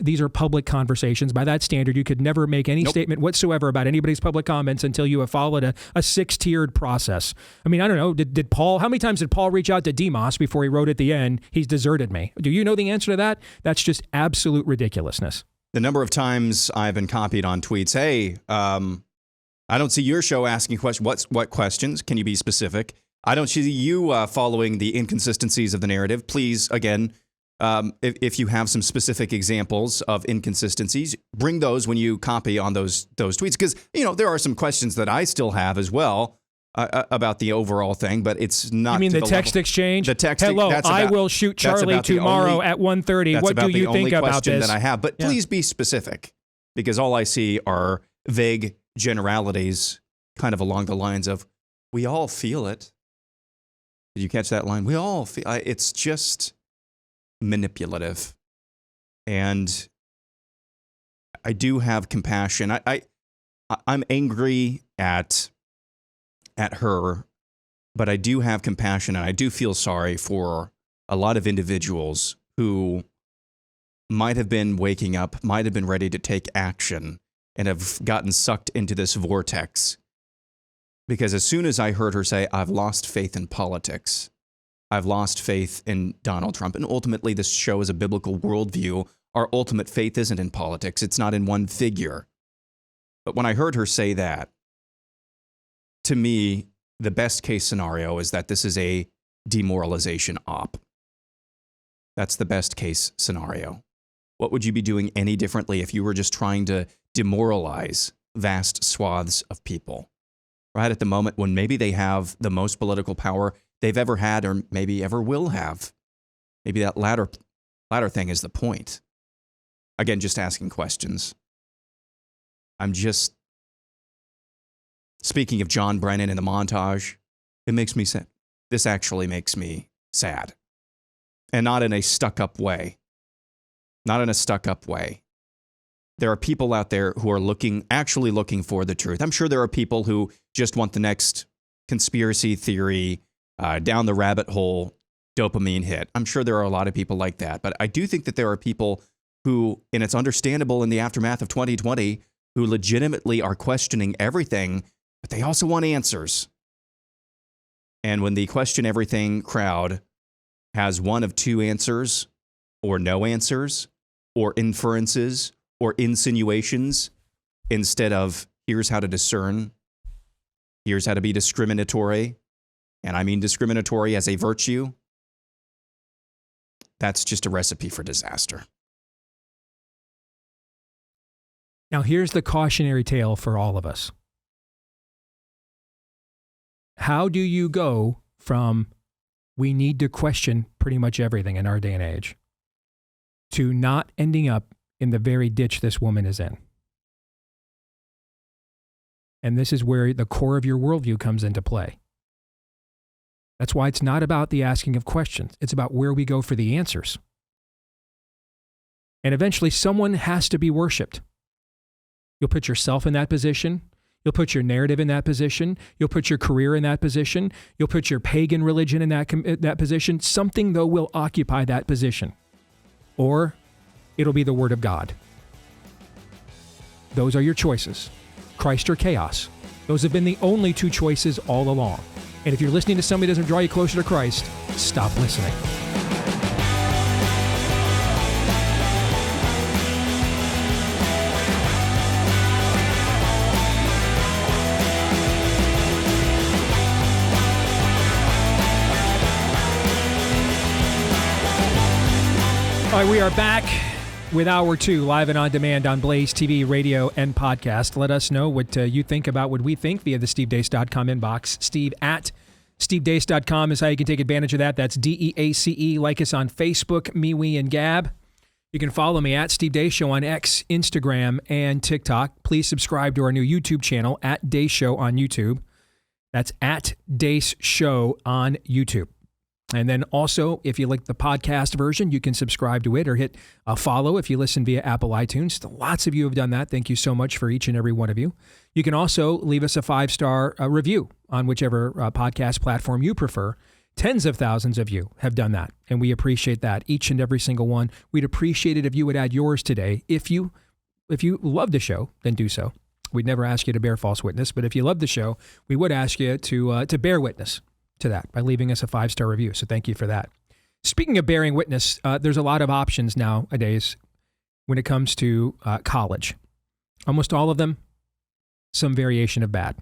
These are public conversations. By that standard, you could never make any statement whatsoever about anybody's public comments until you have followed a 6-tiered process. I mean, I don't know. Did Paul, how many times did Paul reach out to Demas before he wrote at the end, he's deserted me? Do you know the answer to that? That's just absolute ridiculousness. The number of times I've been copied on tweets, hey, I don't see your show asking questions. What questions? Can you be specific? I don't see you following the inconsistencies of the narrative. Please, again, if you have some specific examples of inconsistencies, bring those when you copy on those tweets. Because, there are some questions that I still have as well about the overall thing, but it's not. You mean the text exchange? The text. Hello, I will shoot Charlie tomorrow at 1:30. What do you think about this? That I have, but please be specific, because all I see are vague generalities, kind of along the lines of, "We all feel it." Did you catch that line? We all feel. It's just manipulative, and I do have compassion. I'm angry at her But I do have compassion, and I do feel sorry for a lot of individuals who might have been waking up, might have been ready to take action, and have gotten sucked into this vortex. Because as soon as I heard her say, I've lost faith in politics, I've lost faith in Donald Trump, and ultimately this show is a biblical worldview. Our ultimate faith isn't in politics. It's not in one figure. But when I heard her say that, to me, the best case scenario is that this is a demoralization op. That's the best case scenario. What would you be doing any differently if you were just trying to demoralize vast swaths of people? Right at the moment when maybe they have the most political power they've ever had or maybe ever will have. Maybe that latter thing is the point. Again, just asking questions. I'm just, speaking of John Brennan in the montage, it makes me sad. This actually makes me sad. And not in a stuck-up way. Not in a stuck-up way. There are people out there who are actually looking for the truth. I'm sure there are people who just want the next conspiracy theory, down the rabbit hole, dopamine hit. I'm sure there are a lot of people like that. But I do think that there are people who, and it's understandable in the aftermath of 2020, who legitimately are questioning everything, but they also want answers. And when the question everything crowd has one of two answers, or no answers, or inferences, or insinuations, instead of here's how to discern, here's how to be discriminatory, and I mean discriminatory as a virtue, that's just a recipe for disaster. Now, here's the cautionary tale for all of us. How do you go from we need to question pretty much everything in our day and age to not ending up in the very ditch this woman is in? And this is where the core of your worldview comes into play. That's why it's not about the asking of questions. It's about where we go for the answers. And eventually someone has to be worshiped. You'll put yourself in that position. You'll put your narrative in that position. You'll put your career in that position. You'll put your pagan religion in that position. Something, though, will occupy that position. Or it'll be the Word of God. Those are your choices. Christ or chaos. Those have been the only two choices all along. And if you're listening to somebody who doesn't draw you closer to Christ, stop listening. All right, we are back with Hour 2, live and on demand on Blaze TV, radio, and podcast. Let us know what you think about what we think via the stevedeace.com inbox. Steve at stevedeace.com is how you can take advantage of that. That's DEACE. Like us on Facebook, MeWe, and Gab. You can follow me at Steve Deace Show on X, Instagram, and TikTok. Please subscribe to our new YouTube channel, at Deace Show on YouTube. That's at Deace Show on YouTube. And then also, if you like the podcast version, you can subscribe to it or hit a follow if you listen via Apple iTunes. Lots of you have done that. Thank you so much for each and every one of you. You can also leave us a 5-star review on whichever podcast platform you prefer. Tens of thousands of you have done that, and we appreciate that, each and every single one. We'd appreciate it if you would add yours today. If you love the show, then do so. We'd never ask you to bear false witness, but if you love the show, we would ask you to bear witness to that by leaving us a 5-star review. So thank you for that. Speaking of bearing witness, there's a lot of options nowadays when it comes to college. Almost all of them, some variation of bad.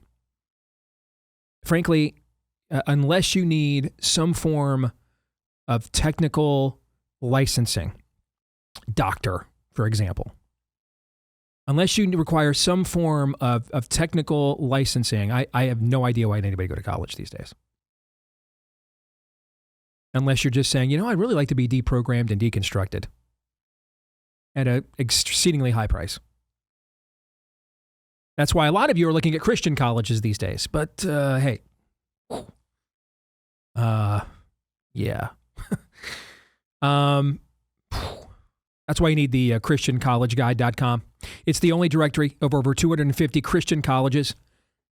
Frankly, unless you need some form of technical licensing, doctor, for example, unless you require some form of technical licensing, I have no idea why anybody go to college these days. Unless you're just saying, I'd really like to be deprogrammed and deconstructed at an exceedingly high price. That's why a lot of you are looking at Christian colleges these days. But, hey. Yeah. That's why you need the ChristianCollegeGuide.com. It's the only directory of over 250 Christian colleges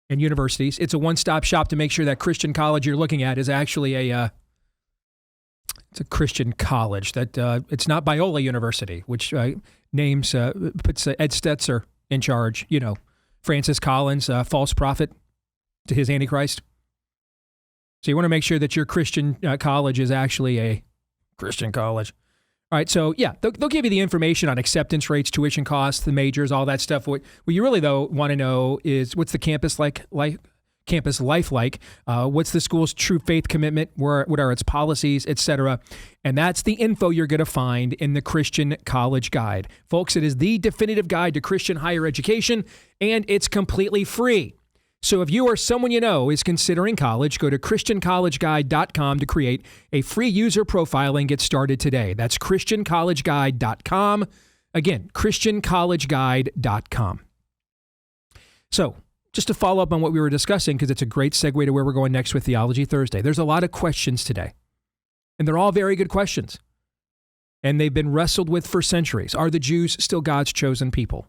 and universities. It's a one-stop shop to make sure that Christian college you're looking at is actually it's a Christian college. That it's not Biola University, which puts Ed Stetzer in charge. You know, Francis Collins, false prophet to his Antichrist. So you want to make sure that your Christian college is actually a Christian college. All right, so yeah, they'll give you the information on acceptance rates, tuition costs, the majors, all that stuff. What you really, though, want to know is what's the campus campus life like? What's the school's true faith commitment? What are its policies, etc.? And that's the info you're going to find in the Christian College Guide. Folks, it is the definitive guide to Christian higher education, and it's completely free. So if you or someone you know is considering college, go to ChristianCollegeGuide.com to create a free user profile and get started today. That's ChristianCollegeGuide.com. Again, ChristianCollegeGuide.com. So just to follow up on what we were discussing, because it's a great segue to where we're going next with Theology Thursday. There's a lot of questions today, and they're all very good questions. And they've been wrestled with for centuries. Are the Jews still God's chosen people?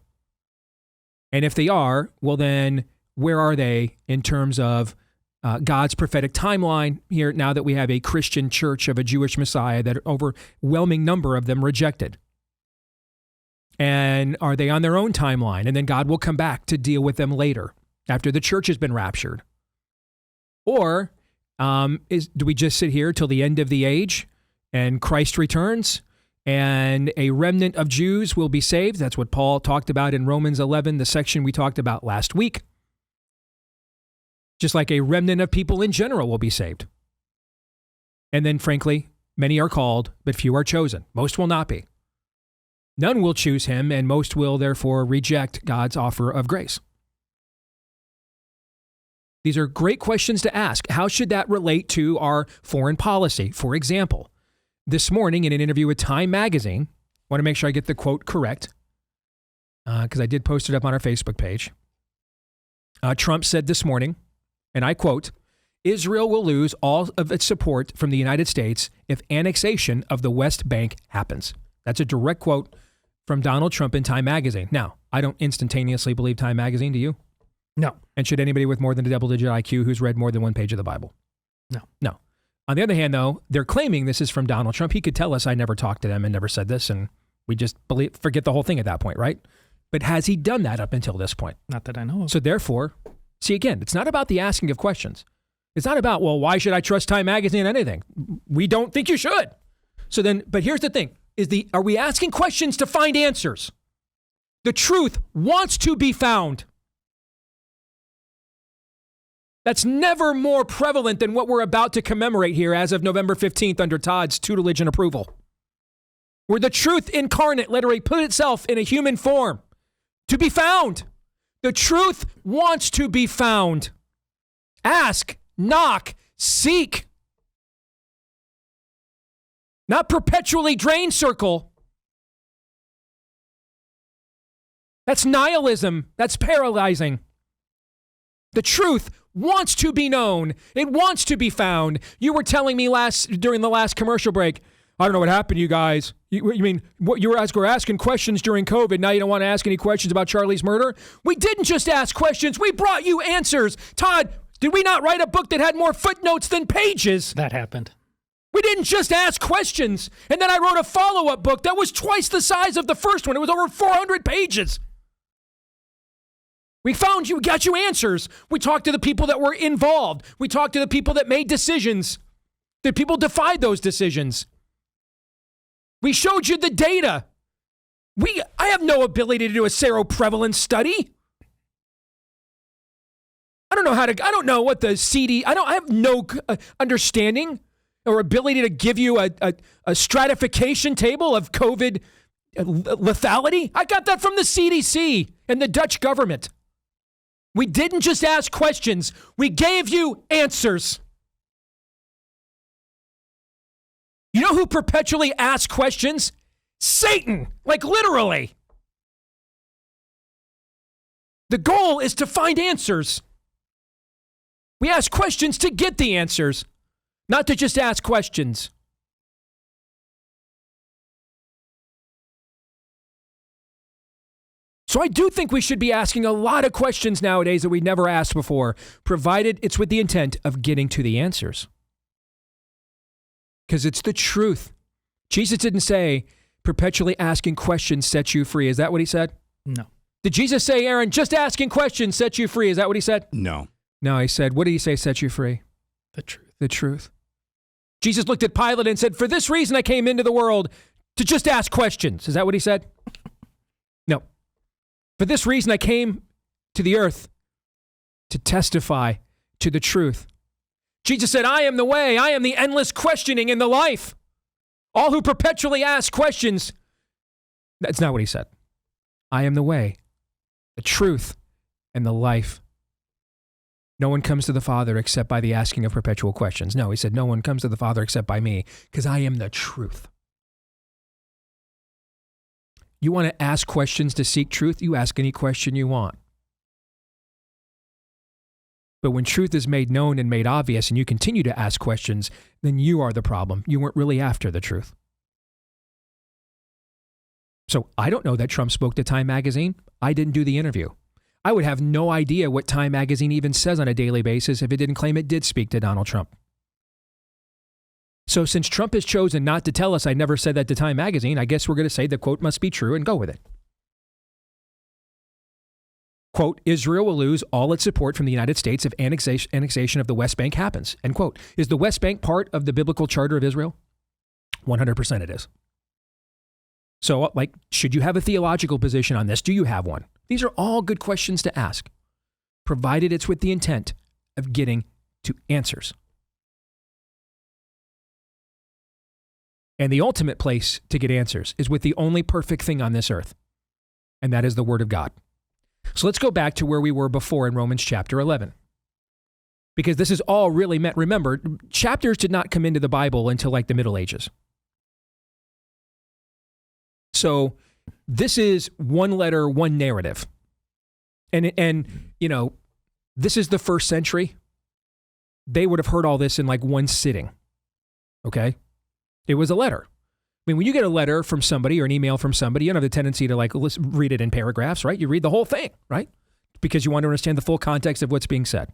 And if they are, well then, where are they in terms of God's prophetic timeline here now that we have a Christian church of a Jewish Messiah that an overwhelming number of them rejected? And are they on their own timeline? And then God will come back to deal with them later after the church has been raptured? Or do we just sit here till the end of the age and Christ returns and a remnant of Jews will be saved? That's what Paul talked about in Romans 11, the section we talked about last week. Just like a remnant of people in general will be saved. And then, frankly, many are called, but few are chosen. Most will not be. None will choose him, and most will therefore reject God's offer of grace. These are great questions to ask. How should that relate to our foreign policy? For example, this morning in an interview with Time Magazine, I want to make sure I get the quote correct, because I did post it up on our Facebook page. Trump said this morning, and I quote, "Israel will lose all of its support from the United States if annexation of the West Bank happens." That's a direct quote from Donald Trump in Time Magazine. Now, I don't instantaneously believe Time Magazine, do you? No. And should anybody with more than a double-digit IQ who's read more than one page of the Bible? No. No. On the other hand, though, they're claiming this is from Donald Trump. He could tell us I never talked to them and never said this, and we just forget the whole thing at that point, right? But has he done that up until this point? Not that I know of. So therefore, see, again, it's not about the asking of questions. It's not about, well, why should I trust Time Magazine or anything? We don't think you should. So then, but here's the thing, are we asking questions to find answers? The truth wants to be found. That's never more prevalent than what we're about to commemorate here as of November 15th under Todd's tutelage and approval. Where the truth incarnate literally put itself in a human form to be found. The truth wants to be found. Ask, knock, seek. Not perpetually drain circle. That's nihilism. That's paralyzing. The truth wants to be known. It wants to be found. You were telling me during the last commercial break, I don't know what happened to you guys. You mean what you were asking questions during COVID? Now you don't want to ask any questions about Charlie's murder? We didn't just ask questions. We brought you answers. Todd, did we not write a book that had more footnotes than pages? That happened. We didn't just ask questions. And then I wrote a follow-up book that was twice the size of the first one. It was over 400 pages. We got you answers. We talked to the people that were involved. We talked to the people that made decisions. The people defied those decisions. We showed you the data. I have no ability to do a seroprevalence study. I don't know what the CD, I have no understanding or ability to give you a stratification table of COVID lethality. I got that from the CDC and the Dutch government. We didn't just ask questions. We gave you answers. You know who perpetually asks questions? Satan, like literally. The goal is to find answers. We ask questions to get the answers, not to just ask questions. So I do think we should be asking a lot of questions nowadays that we never asked before, provided it's with the intent of getting to the answers. Because it's the truth. Jesus didn't say perpetually asking questions sets you free. Is that what he said? No. Did Jesus say, Aaron, just asking questions sets you free? Is that what he said? No. No, he said, what did he say sets you free? The truth. The truth. Jesus looked at Pilate and said, for this reason I came into the world, to just ask questions. Is that what he said? No. For this reason I came to the earth to testify to the truth. Jesus said, I am the way, I am the endless questioning in the life. All who perpetually ask questions. That's not what he said. I am the way, the truth, and the life. No one comes to the Father except by the asking of perpetual questions. No, he said, no one comes to the Father except by me, because I am the truth. You want to ask questions to seek truth? You ask any question you want. But when truth is made known and made obvious and you continue to ask questions, then you are the problem. You weren't really after the truth. So I don't know that Trump spoke to Time Magazine. I didn't do the interview. I would have no idea what Time Magazine even says on a daily basis if it didn't claim it did speak to Donald Trump. So since Trump has chosen not to tell us I never said that to Time Magazine, I guess we're going to say the quote must be true and go with it. Quote, Israel will lose all its support from the United States if annexation of the West Bank happens. End quote. Is the West Bank part of the biblical charter of Israel? 100% it is. So, should you have a theological position on this? Do you have one? These are all good questions to ask, provided it's with the intent of getting to answers. And the ultimate place to get answers is with the only perfect thing on this earth, and that is the Word of God. So let's go back to where we were before in Romans chapter 11. Because this is all really meant, remember, chapters did not come into the Bible until the Middle Ages. So this is one letter, one narrative. And this is the first century. They would have heard all this in one sitting. Okay? It was a letter. I mean, when you get a letter from somebody or an email from somebody, you don't have the tendency to read it in paragraphs, right? You read the whole thing, right? Because you want to understand the full context of what's being said.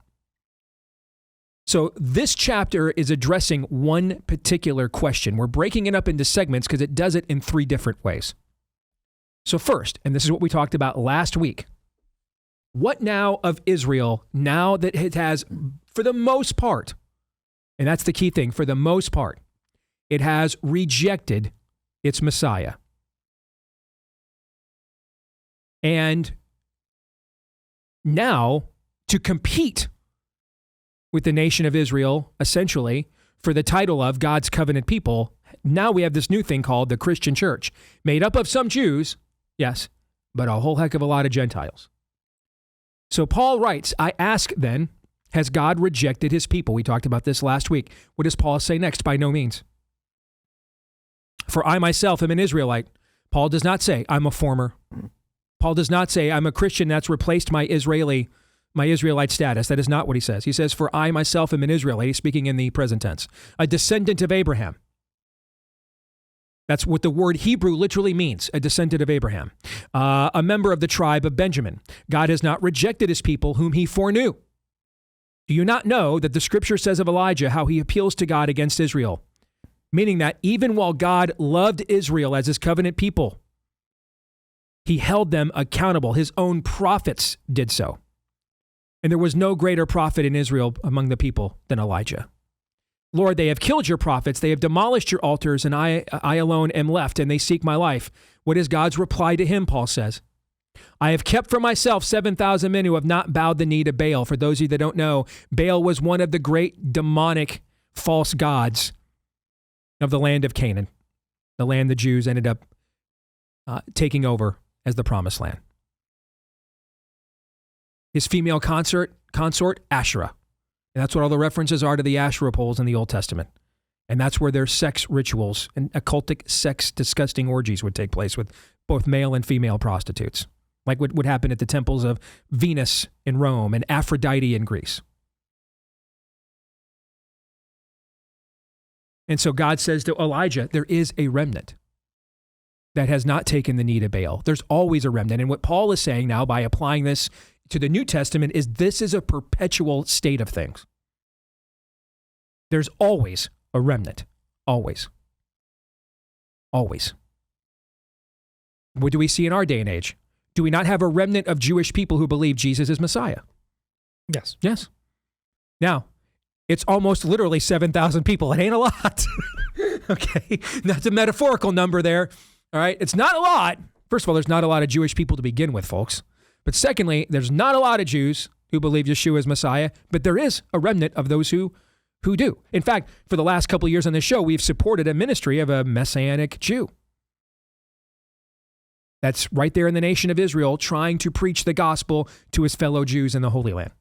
So this chapter is addressing one particular question. We're breaking it up into segments because it does it in three different ways. So first, and this is what we talked about last week, what now of Israel now that it has, for the most part, and that's the key thing, for the most part, it has rejected its Messiah. And now, to compete with the nation of Israel, essentially, for the title of God's covenant people, now we have this new thing called the Christian church, made up of some Jews, yes, but a whole heck of a lot of Gentiles. So Paul writes, I ask then, has God rejected his people? We talked about this last week. What does Paul say next? By no means. For I myself am an Israelite. Paul does not say, I'm a former. Paul does not say, I'm a Christian that's replaced my Israelite status. That is not what he says. He says, for I myself am an Israelite. He's speaking in the present tense. A descendant of Abraham. That's what the word Hebrew literally means, a descendant of Abraham. A member of the tribe of Benjamin. God has not rejected his people whom he foreknew. Do you not know that the scripture says of Elijah how he appeals to God against Israel? Meaning that even while God loved Israel as his covenant people, he held them accountable. His own prophets did so. And there was no greater prophet in Israel among the people than Elijah. Lord, they have killed your prophets. They have demolished your altars, and I alone am left, and they seek my life. What is God's reply to him, Paul says? I have kept for myself 7,000 men who have not bowed the knee to Baal. For those of you that don't know, Baal was one of the great demonic false gods of the land of Canaan, the land the Jews ended up taking over as the promised land. His female consort, Asherah. And that's what all the references are to the Asherah poles in the Old Testament. And that's where their sex rituals and occultic sex disgusting orgies would take place with both male and female prostitutes, like what would happen at the temples of Venus in Rome and Aphrodite in Greece. And so God says to Elijah, there is a remnant. that has not taken the knee to Baal. There's always a remnant. And what Paul is saying now by applying this to the New Testament is this is a perpetual state of things. There's always a remnant. Always. Always. What do we see in our day and age? Do we not have a remnant of Jewish people who believe Jesus is Messiah? Yes. Yes. Now, it's almost literally 7,000 people. It ain't a lot. Okay? That's a metaphorical number there. All right? It's not a lot. First of all, there's not a lot of Jewish people to begin with, folks. But secondly, there's not a lot of Jews who believe Yeshua is Messiah, but there is a remnant of those who do. In fact, for the last couple of years on this show, we've supported a ministry of a Messianic Jew. That's right there in the nation of Israel, trying to preach the gospel to his fellow Jews in the Holy Land.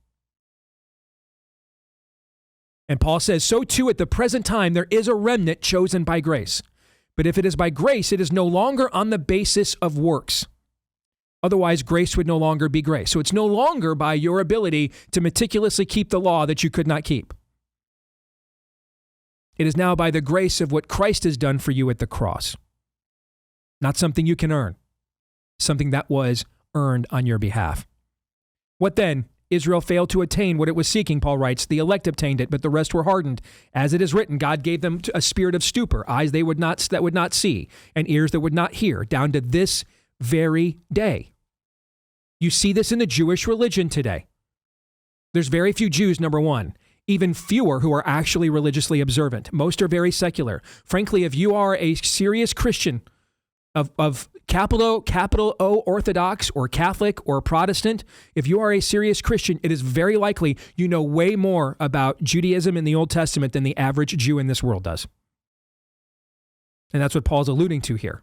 And Paul says, so too at the present time, there is a remnant chosen by grace. But if it is by grace, it is no longer on the basis of works. Otherwise, grace would no longer be grace. So it's no longer by your ability to meticulously keep the law that you could not keep. It is now by the grace of what Christ has done for you at the cross. Not something you can earn. Something that was earned on your behalf. What then? Israel failed to attain what it was seeking, Paul writes. The elect obtained it, but the rest were hardened. As it is written, God gave them a spirit of stupor, eyes that would not see, and ears that would not hear, down to this very day. You see this in the Jewish religion today. There's very few Jews, number one. Even fewer who are actually religiously observant. Most are very secular. Frankly, if you are a serious Christian of capital O Orthodox or Catholic or Protestant, if you are a serious Christian, it is very likely you know way more about Judaism in the Old Testament than the average Jew in this world does. And that's what Paul's alluding to here.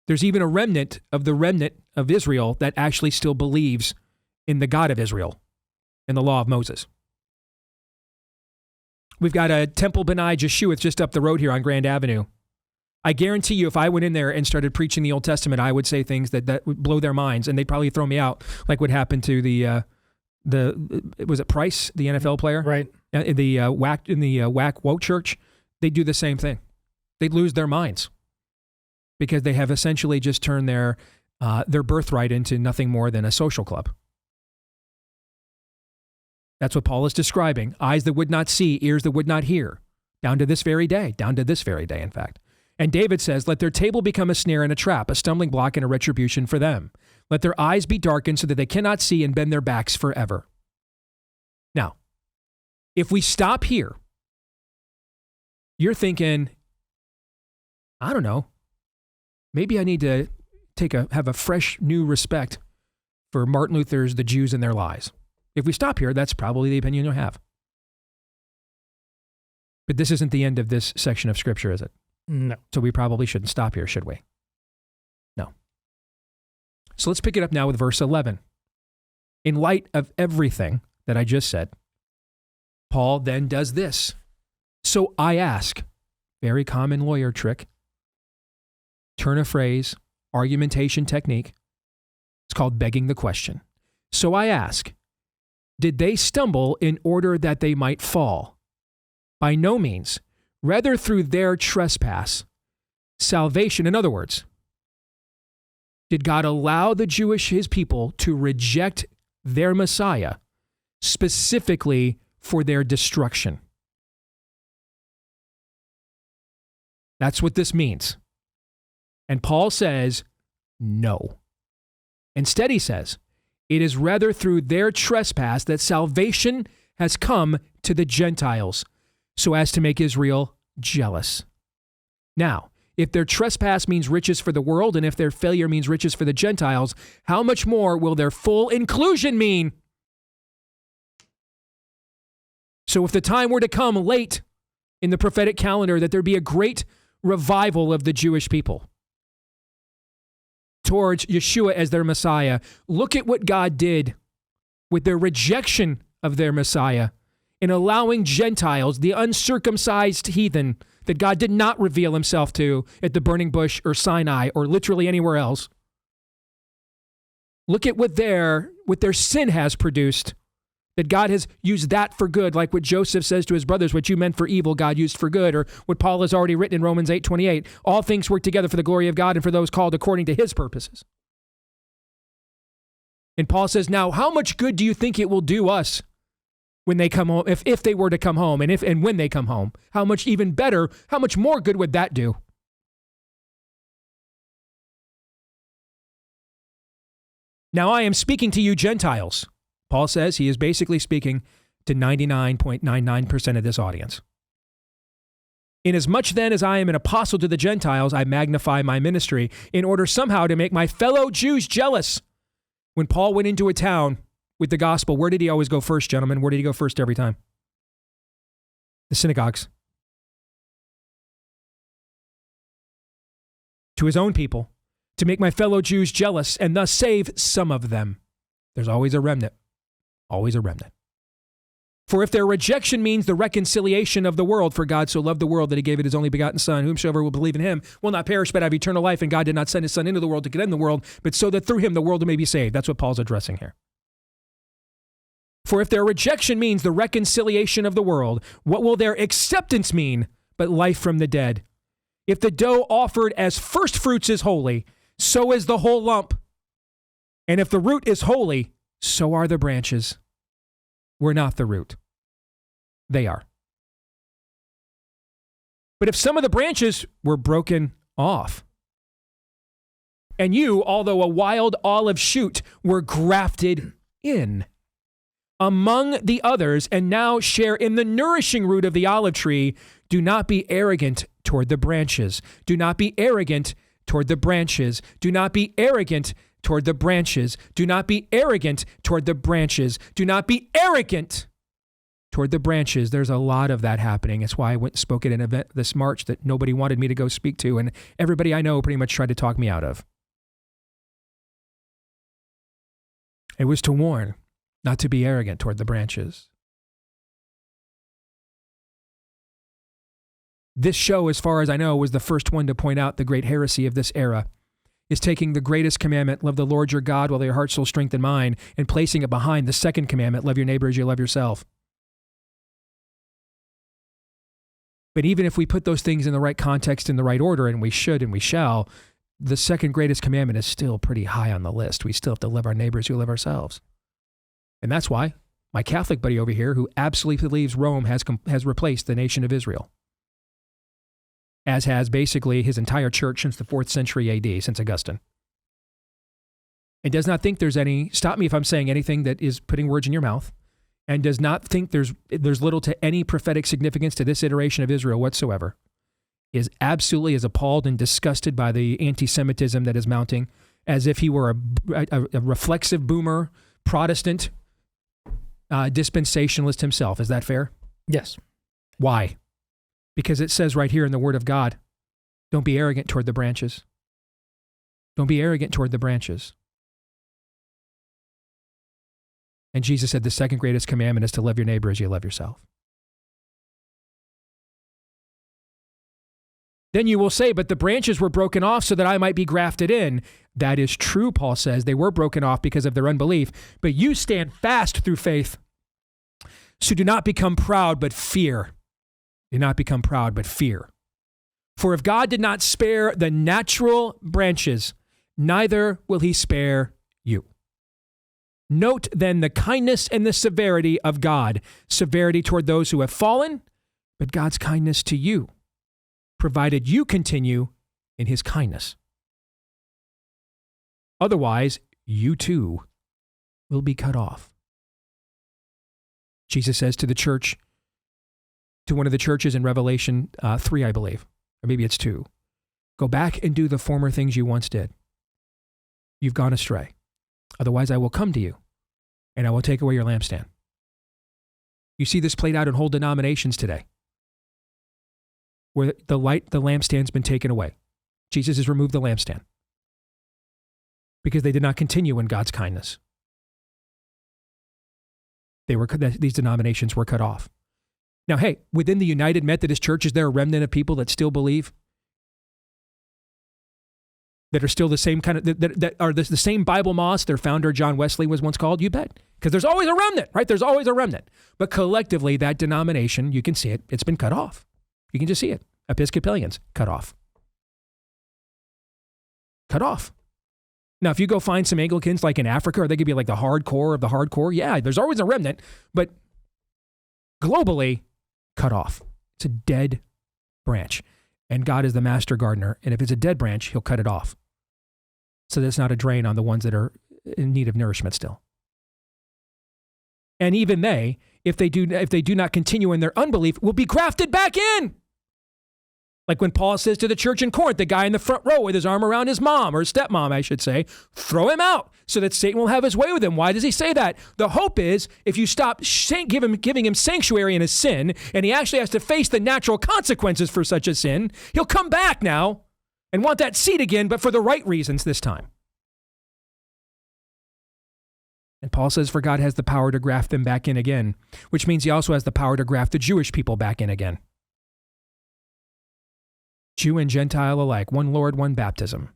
There's even a remnant of Israel that actually still believes in the God of Israel and the law of Moses. We've got a Temple B'nai Jeshua just up the road here on Grand Avenue. I guarantee you if I went in there and started preaching the Old Testament, I would say things that would blow their minds, and they'd probably throw me out, like what happened to was it Price, the NFL player? Right. In the WAC Woke Church, they do the same thing. They'd lose their minds because they have essentially just turned their birthright into nothing more than a social club. That's what Paul is describing. Eyes that would not see, ears that would not hear, down to this very day, in fact. And David says, let their table become a snare and a trap, a stumbling block and a retribution for them. Let their eyes be darkened so that they cannot see and bend their backs forever. Now, if we stop here, you're thinking, I don't know, maybe I need to have a fresh new respect for Martin Luther's The Jews and Their Lies. If we stop here, that's probably the opinion you'll have. But this isn't the end of this section of Scripture, is it? No. So we probably shouldn't stop here, should we? No. So let's pick it up now with verse 11. In light of everything that I just said, Paul then does this. So I ask, very common lawyer trick, turn of phrase, argumentation technique. It's called begging the question. So I ask, did they stumble in order that they might fall? By no means. Rather through their trespass, salvation. In other words, did God allow his people to reject their Messiah specifically for their destruction? That's what this means. And Paul says, no. Instead, he says, it is rather through their trespass that salvation has come to the Gentiles, so as to make Israel jealous. Now, if their trespass means riches for the world, and if their failure means riches for the Gentiles, how much more will their full inclusion mean? So if the time were to come late in the prophetic calendar that there be a great revival of the Jewish people towards Yeshua as their Messiah, look at what God did with their rejection of their Messiah in allowing Gentiles, the uncircumcised heathen that God did not reveal himself to at the burning bush or Sinai or literally anywhere else. Look at what their sin has produced That God has used that for good, like what Joseph says to his brothers, what you meant for evil, God used for good, or what Paul has already written in Romans 8:28. All things work together for the glory of God and for those called according to his purposes. And Paul says, now, how much good do you think it will do us when they come home, if they were to come home, and when they come home? How much even better, how much more good would that do? Now I am speaking to you Gentiles. Paul says he is basically speaking to 99.99% of this audience. Inasmuch then as I am an apostle to the Gentiles, I magnify my ministry in order somehow to make my fellow Jews jealous. When Paul went into a town with the gospel, where did he always go first, gentlemen? Where did he go first every time? The synagogues. To his own people, to make my fellow Jews jealous and thus save some of them. There's always a remnant. Always a remnant. For if their rejection means the reconciliation of the world, for God so loved the world that he gave it his only begotten Son, whomsoever will believe in him will not perish but have eternal life, and God did not send his Son into the world to condemn the world, but so that through him the world may be saved. That's what Paul's addressing here. For if their rejection means the reconciliation of the world, what will their acceptance mean but life from the dead? If the dough offered as first fruits is holy, so is the whole lump. And if the root is holy, so are the branches. We're not the root. They are. But if some of the branches were broken off, and you, although a wild olive shoot, were grafted in among the others, and now share in the nourishing root of the olive tree, do not be arrogant toward the branches. Do not be arrogant toward the branches. Do not be arrogant toward the branches. Do not be arrogant toward the branches. Do not be arrogant toward the branches. There's a lot of that happening. That's why I went and spoke at an event this March that nobody wanted me to go speak to, and everybody I know pretty much tried to talk me out of. It was to warn not to be arrogant toward the branches. This show, as far as I know, was the first one to point out the great heresy of this era, is taking the greatest commandment, love the Lord your God with all your heart, soul, strength, and mind, and placing it behind the second commandment, love your neighbor as you love yourself. But even if we put those things in the right context, in the right order, and we should and we shall, the second greatest commandment is still pretty high on the list. We still have to love our neighbors who love ourselves. And that's why my Catholic buddy over here, who absolutely believes Rome has replaced the nation of Israel, as has basically his entire church since the 4th century AD, since Augustine, and does not think there's any, stop me if I'm saying anything that is putting words in your mouth, and does not think there's little to any prophetic significance to this iteration of Israel whatsoever, is absolutely as appalled and disgusted by the antisemitism that is mounting, as if he were a reflexive boomer Protestant dispensationalist himself. Is that fair? Yes. Why? Because it says right here in the Word of God, don't be arrogant toward the branches. Don't be arrogant toward the branches. And Jesus said the second greatest commandment is to love your neighbor as you love yourself. Then you will say, but the branches were broken off so that I might be grafted in. That is true, Paul says. They were broken off because of their unbelief. But you stand fast through faith. So do not become proud, but fear. Do not become proud, but fear. For if God did not spare the natural branches, neither will he spare you. Note then the kindness and the severity of God. Severity toward those who have fallen, but God's kindness to you, provided you continue in his kindness. Otherwise, you too will be cut off. Jesus says to the church, to one of the churches in Revelation 3, I believe, or maybe it's 2, go back and do the former things you once did. You've gone astray. Otherwise, I will come to you, and I will take away your lampstand. You see this played out in whole denominations today, where the lampstand's been taken away. Jesus has removed the lampstand because they did not continue in God's kindness. These denominations were cut off. Now, hey, within the United Methodist Church, is there a remnant of people that still believe? That are still the same kind of, that are the same Bible moths their founder John Wesley was once called? You bet. Because there's always a remnant, right? There's always a remnant. But collectively, that denomination, you can see it, it's been cut off. You can just see it. Episcopalians, cut off. Cut off. Now, if you go find some Anglicans like in Africa, or they could be like the hardcore of the hardcore, yeah, there's always a remnant, but globally, cut off. It's a dead branch. And God is the master gardener. And if it's a dead branch, he'll cut it off. So that's not a drain on the ones that are in need of nourishment still. And even they, if they do not continue in their unbelief, will be grafted back in. Like when Paul says to the church in Corinth, the guy in the front row with his arm around his mom, or stepmom, I should say, throw him out so that Satan will have his way with him. Why does he say that? The hope is if you stop giving him sanctuary in his sin, and he actually has to face the natural consequences for such a sin, he'll come back now and want that seat again, but for the right reasons this time. And Paul says, for God has the power to graft them back in again, which means he also has the power to graft the Jewish people back in again. Jew and Gentile alike, one Lord, one baptism.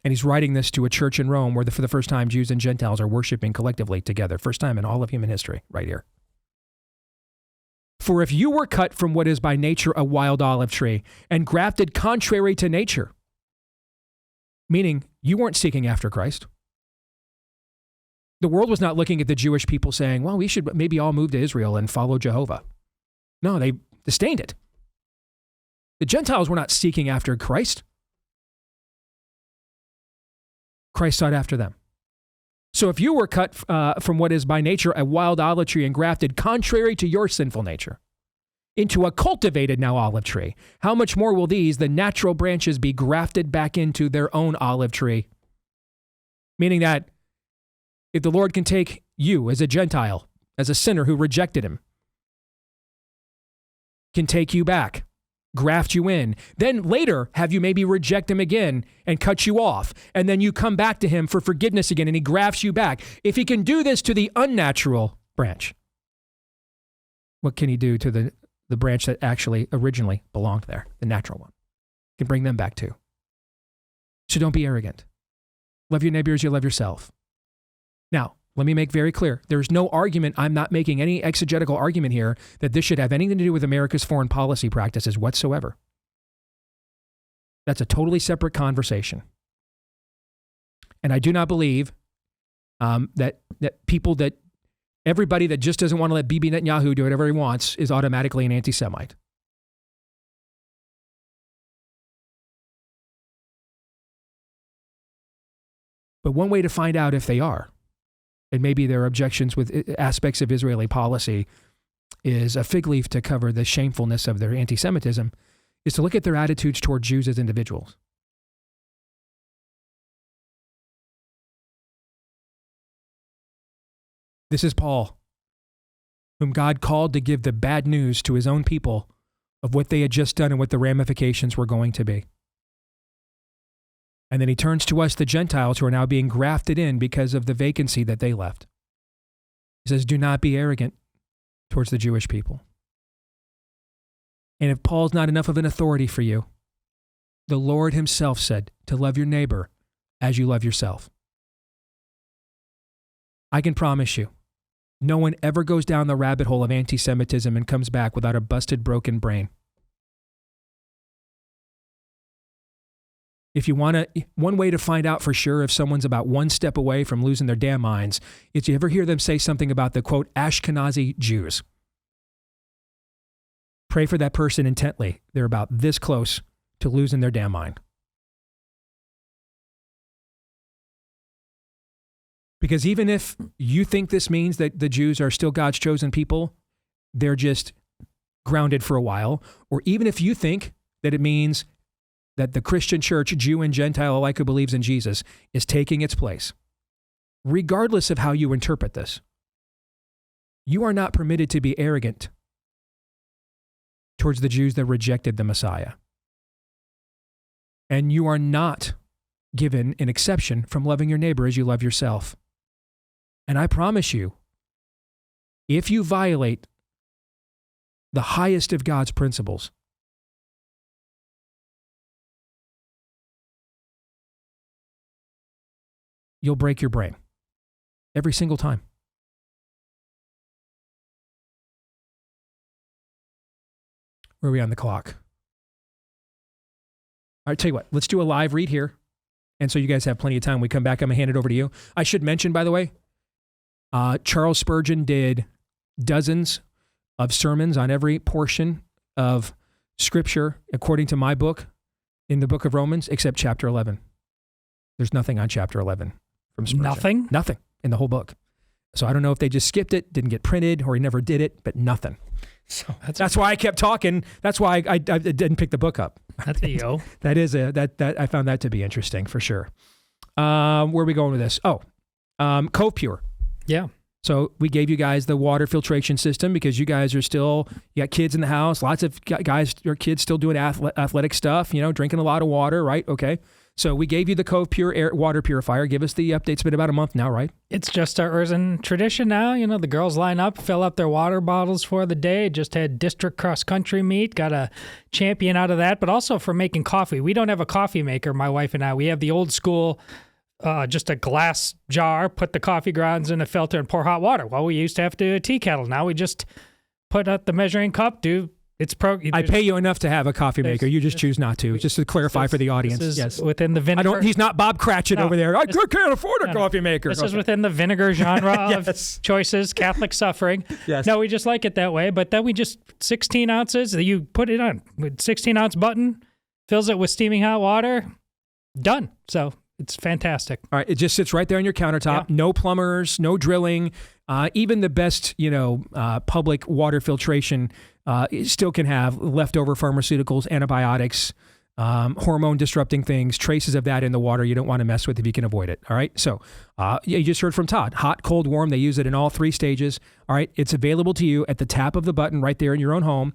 And he's writing this to a church in Rome where for the first time Jews and Gentiles are worshiping collectively together. First time in all of human history, right here. For if you were cut from what is by nature a wild olive tree and grafted contrary to nature, meaning you weren't seeking after Christ. The world was not looking at the Jewish people saying, well, we should maybe all move to Israel and follow Jehovah. No, they disdained it. The Gentiles were not seeking after Christ. Christ sought after them. So if you were cut from what is by nature a wild olive tree and grafted contrary to your sinful nature into a cultivated now olive tree, how much more will these, the natural branches, be grafted back into their own olive tree? Meaning that if the Lord can take you as a Gentile, as a sinner who rejected him, can take you back, graft you in, then later have you maybe reject him again and cut you off, and then you come back to him for forgiveness again and he grafts you back. If he can do this to the unnatural branch, what can he do to the branch that actually originally belonged there, the natural one? He can bring them back too. So don't be arrogant. Love your neighbor as you love yourself. Now, let me make very clear. There's no argument. I'm not making any exegetical argument here that this should have anything to do with America's foreign policy practices whatsoever. That's a totally separate conversation. And I do not believe that everybody that just doesn't want to let Bibi Netanyahu do whatever he wants is automatically an anti-Semite. But one way to find out if they are, and maybe their objections with aspects of Israeli policy is a fig leaf to cover the shamefulness of their anti-Semitism, is to look at their attitudes toward Jews as individuals. This is Paul, whom God called to give the bad news to his own people of what they had just done and what the ramifications were going to be. And then he turns to us, the Gentiles, who are now being grafted in because of the vacancy that they left. He says, do not be arrogant towards the Jewish people. And if Paul's not enough of an authority for you, the Lord himself said to love your neighbor as you love yourself. I can promise you, no one ever goes down the rabbit hole of anti-Semitism and comes back without a busted, broken brain. If you one way to find out for sure if someone's about one step away from losing their damn minds is you ever hear them say something about the, quote, Ashkenazi Jews. Pray for that person intently. They're about this close to losing their damn mind. Because even if you think this means that the Jews are still God's chosen people, they're just grounded for a while. Or even if you think that it means that the Christian church, Jew and Gentile alike who believes in Jesus, is taking its place. Regardless of how you interpret this, you are not permitted to be arrogant towards the Jews that rejected the Messiah. And you are not given an exception from loving your neighbor as you love yourself. And I promise you, if you violate the highest of God's principles, you'll break your brain. every single time. Where are we on the clock? All right, tell you what, let's do a live read here. And so you guys have plenty of time. When we come back, I'm going to hand it over to you. I should mention, by the way, Charles Spurgeon did dozens of sermons on every portion of Scripture, according to my book, in the book of Romans, except chapter 11. There's nothing on chapter 11 from Spurgeon. Nothing? Nothing in the whole book. So I don't know if they just skipped it, didn't get printed, or he never did it, but nothing. So that's why I kept talking. That's why I didn't pick the book up. That's a yo. That is that I found that to be interesting for sure. Where are we going with this? Cove Pure. Yeah. So we gave you guys the water filtration system because you guys are still, you got kids in the house, lots of guys or kids still doing athletic stuff, drinking a lot of water, right? Okay. So we gave you the Cove Pure water purifier. Give us the update. It's been about a month now, right? It's just our Urzen tradition now. The girls line up, fill up their water bottles for the day. Just had district cross-country meet. Got a champion out of that, but also for making coffee. We don't have a coffee maker, my wife and I. We have the old school, just a glass jar, put the coffee grounds in a filter and pour hot water. Well, we used to have to do a tea kettle. Now we just put out the measuring cup, I pay you enough to have a coffee maker. You just choose not to. Just to clarify for the audience. Yes. Within the vinegar. He's not Bob Cratchit over there. I can't afford a coffee maker. This is within the vinegar genre of choices, Catholic suffering. Yes. No, we just like it that way. But then we just 16 ounces. You put it on with 16-ounce button, fills it with steaming hot water. Done. So it's fantastic. All right. It just sits right there on your countertop. Yeah. No plumbers, no drilling. Even the best, public water filtration still can have leftover pharmaceuticals, antibiotics, hormone disrupting things, traces of that in the water you don't want to mess with if you can avoid it. All right. So you just heard from Todd. Hot, cold, warm. They use it in all three stages. All right. It's available to you at the tap of the button right there in your own home.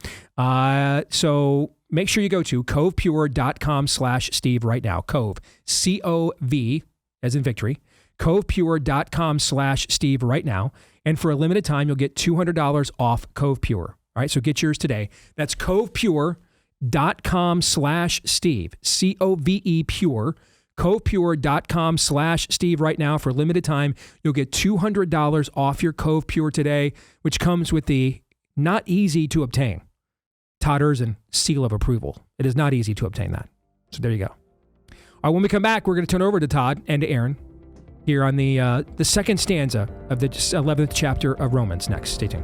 So make sure you go to covepure.com/Steve right now. Cove, C-O-V as in victory. covepure.com/Steve right now. And for a limited time, you'll get $200 off Cove Pure. All right, so get yours today. That's covepure.com/Steve, C-O-V-E pure, covepure.com/Steve right now. For a limited time, you'll get $200 off your Cove Pure today, which comes with the not easy to obtain Todd Urzen seal of approval. It is not easy to obtain that. So there you go. All right, when we come back, we're going to turn over to Todd and to Aaron here on the second stanza of the 11th chapter of Romans next. Stay tuned.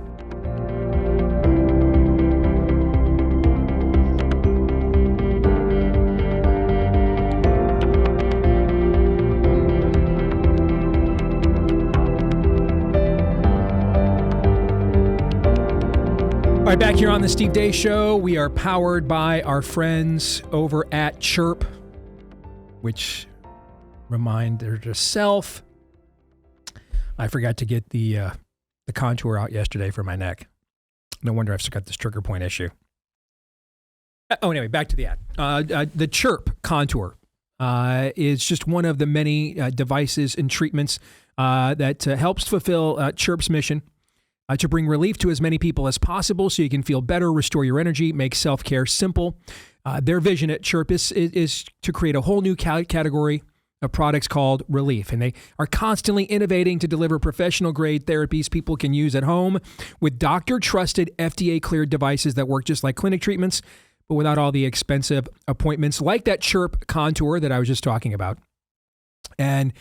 All right, back here on the Steve Deace Show, we are powered by our friends over at Chirp, which reminder to self, I forgot to get the contour out yesterday for my neck. No wonder I've still got this trigger point issue. Anyway, back to the ad. The Chirp contour is just one of the many devices and treatments that helps fulfill Chirp's mission to bring relief to as many people as possible so you can feel better, restore your energy, make self-care simple. Their vision at Chirp is to create a whole new category of products called Relief. And they are constantly innovating to deliver professional-grade therapies people can use at home with doctor-trusted, FDA-cleared devices that work just like clinic treatments, but without all the expensive appointments, like that Chirp contour that I was just talking about. And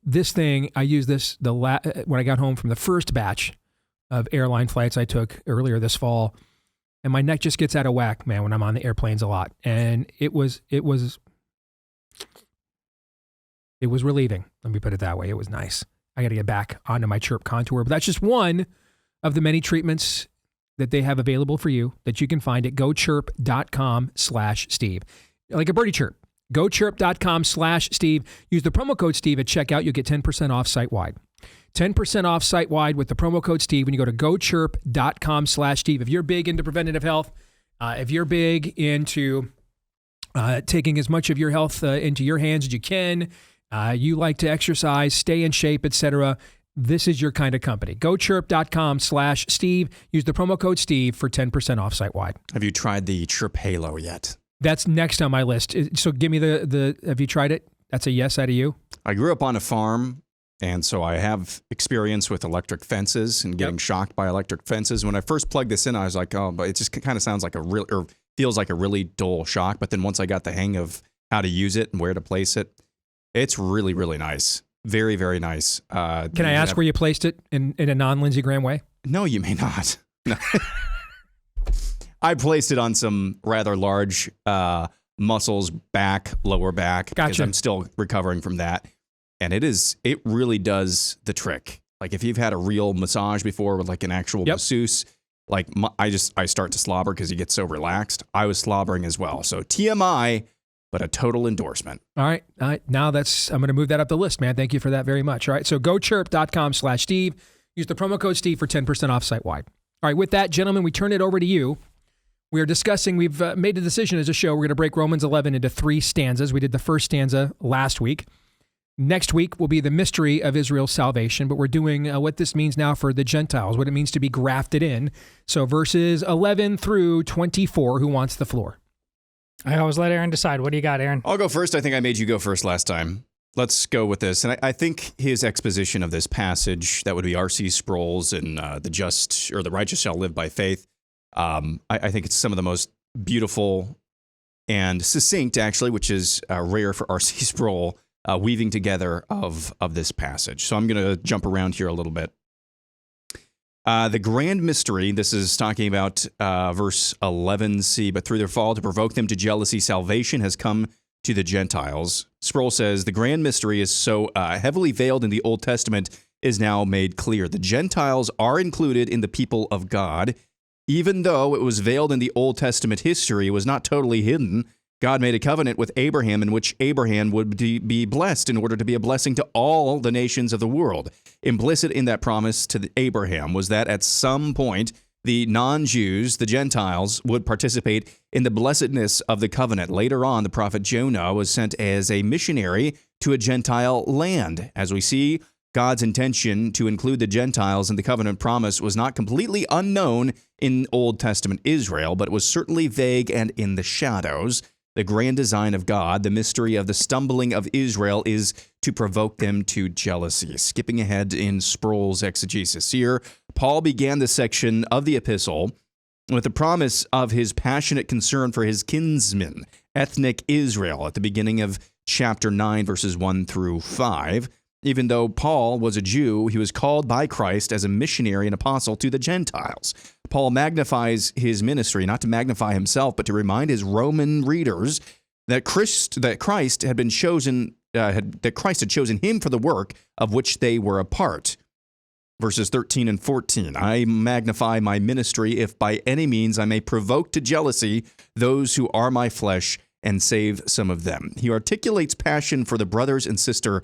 this thing, I used this when I got home from the first batch of airline flights I took earlier this fall, and my neck just gets out of whack, man, when I'm on the airplanes a lot. And it was relieving. Let me put it that way. It was nice. I got to get back onto my Chirp contour, but that's just one of the many treatments that they have available for you that you can find at gochirp.com/Steve. Like a birdie chirp. GoChirp.com/Steve. Use the promo code Steve at checkout. You'll get 10% off site-wide. 10% off site-wide with the promo code Steve when you go to GoChirp.com/Steve. If you're big into preventative health, if you're big into taking as much of your health into your hands as you can, you like to exercise, stay in shape, etc., this is your kind of company. GoChirp.com/Steve. Use the promo code Steve for 10% off site-wide. Have you tried the Chirp Halo yet? That's next on my list. So give me have you tried it? That's a yes out of you? I grew up on a farm And so I have experience with electric fences and getting shocked by electric fences. When I first plugged this in, I was like, oh, but it just kind of sounds like or feels like a really dull shock. But then once I got the hang of how to use it and where to place it, it's really, really nice. Very, very nice. Can I ask where you placed it in a non-Lindsey Graham way? No, you may not. No. I placed it on some rather large muscles, lower back. Gotcha. Because I'm still recovering from that. And it really does the trick. Like if you've had a real massage before with like an actual masseuse, like I start to slobber because you get so relaxed. I was slobbering as well. So TMI, but a total endorsement. All right. Now I'm going to move that up the list, man. Thank you for that very much. All right. So gochirp.com/Steve. Use the promo code Steve for 10% off site-wide. All right. With that, gentlemen, we turn it over to you. We are discussing, we've made a decision as a show. We're going to break Romans 11 into 3 stanzas. We did the first stanza last week. Next week will be the mystery of Israel's salvation, but we're doing what this means now for the Gentiles, what it means to be grafted in. So verses 11 through 24, who wants the floor? I always let Aaron decide. What do you got, Aaron? I'll go first. I think I made you go first last time. Let's go with this. And I think his exposition of this passage, that would be R.C. Sproul's and the righteous shall live by faith. I think it's some of the most beautiful and succinct, actually, which is rare for R.C. Sproul, weaving together of this passage. So I'm going to jump around here a little bit. The grand mystery, this is talking about verse 11c, but through their fall to provoke them to jealousy, salvation has come to the Gentiles. Sproul says, the grand mystery is so heavily veiled in the Old Testament is now made clear. The Gentiles are included in the people of God. Even though it was veiled in the Old Testament history, it was not totally hidden. God made a covenant with Abraham in which Abraham would be blessed in order to be a blessing to all the nations of the world. Implicit in that promise to Abraham was that at some point, the non-Jews, the Gentiles, would participate in the blessedness of the covenant. Later on, the prophet Jonah was sent as a missionary to a Gentile land. As we see, God's intention to include the Gentiles in the covenant promise was not completely unknown in Old Testament Israel, but it was certainly vague and in the shadows. The grand design of God, the mystery of the stumbling of Israel, is to provoke them to jealousy. Skipping ahead in Sproul's exegesis here, Paul began this section of the epistle with the promise of his passionate concern for his kinsmen, ethnic Israel, at the beginning of chapter 9, verses 1 through 5. Even though Paul was a Jew, he was called by Christ as a missionary and apostle to the Gentiles. Paul magnifies his ministry, not to magnify himself, but to remind his Roman readers that Christ had been chosen, that Christ had chosen him for the work of which they were a part. Verses 13 and 14, I magnify my ministry if by any means I may provoke to jealousy those who are my flesh and save some of them. He articulates passion for the brothers and sisters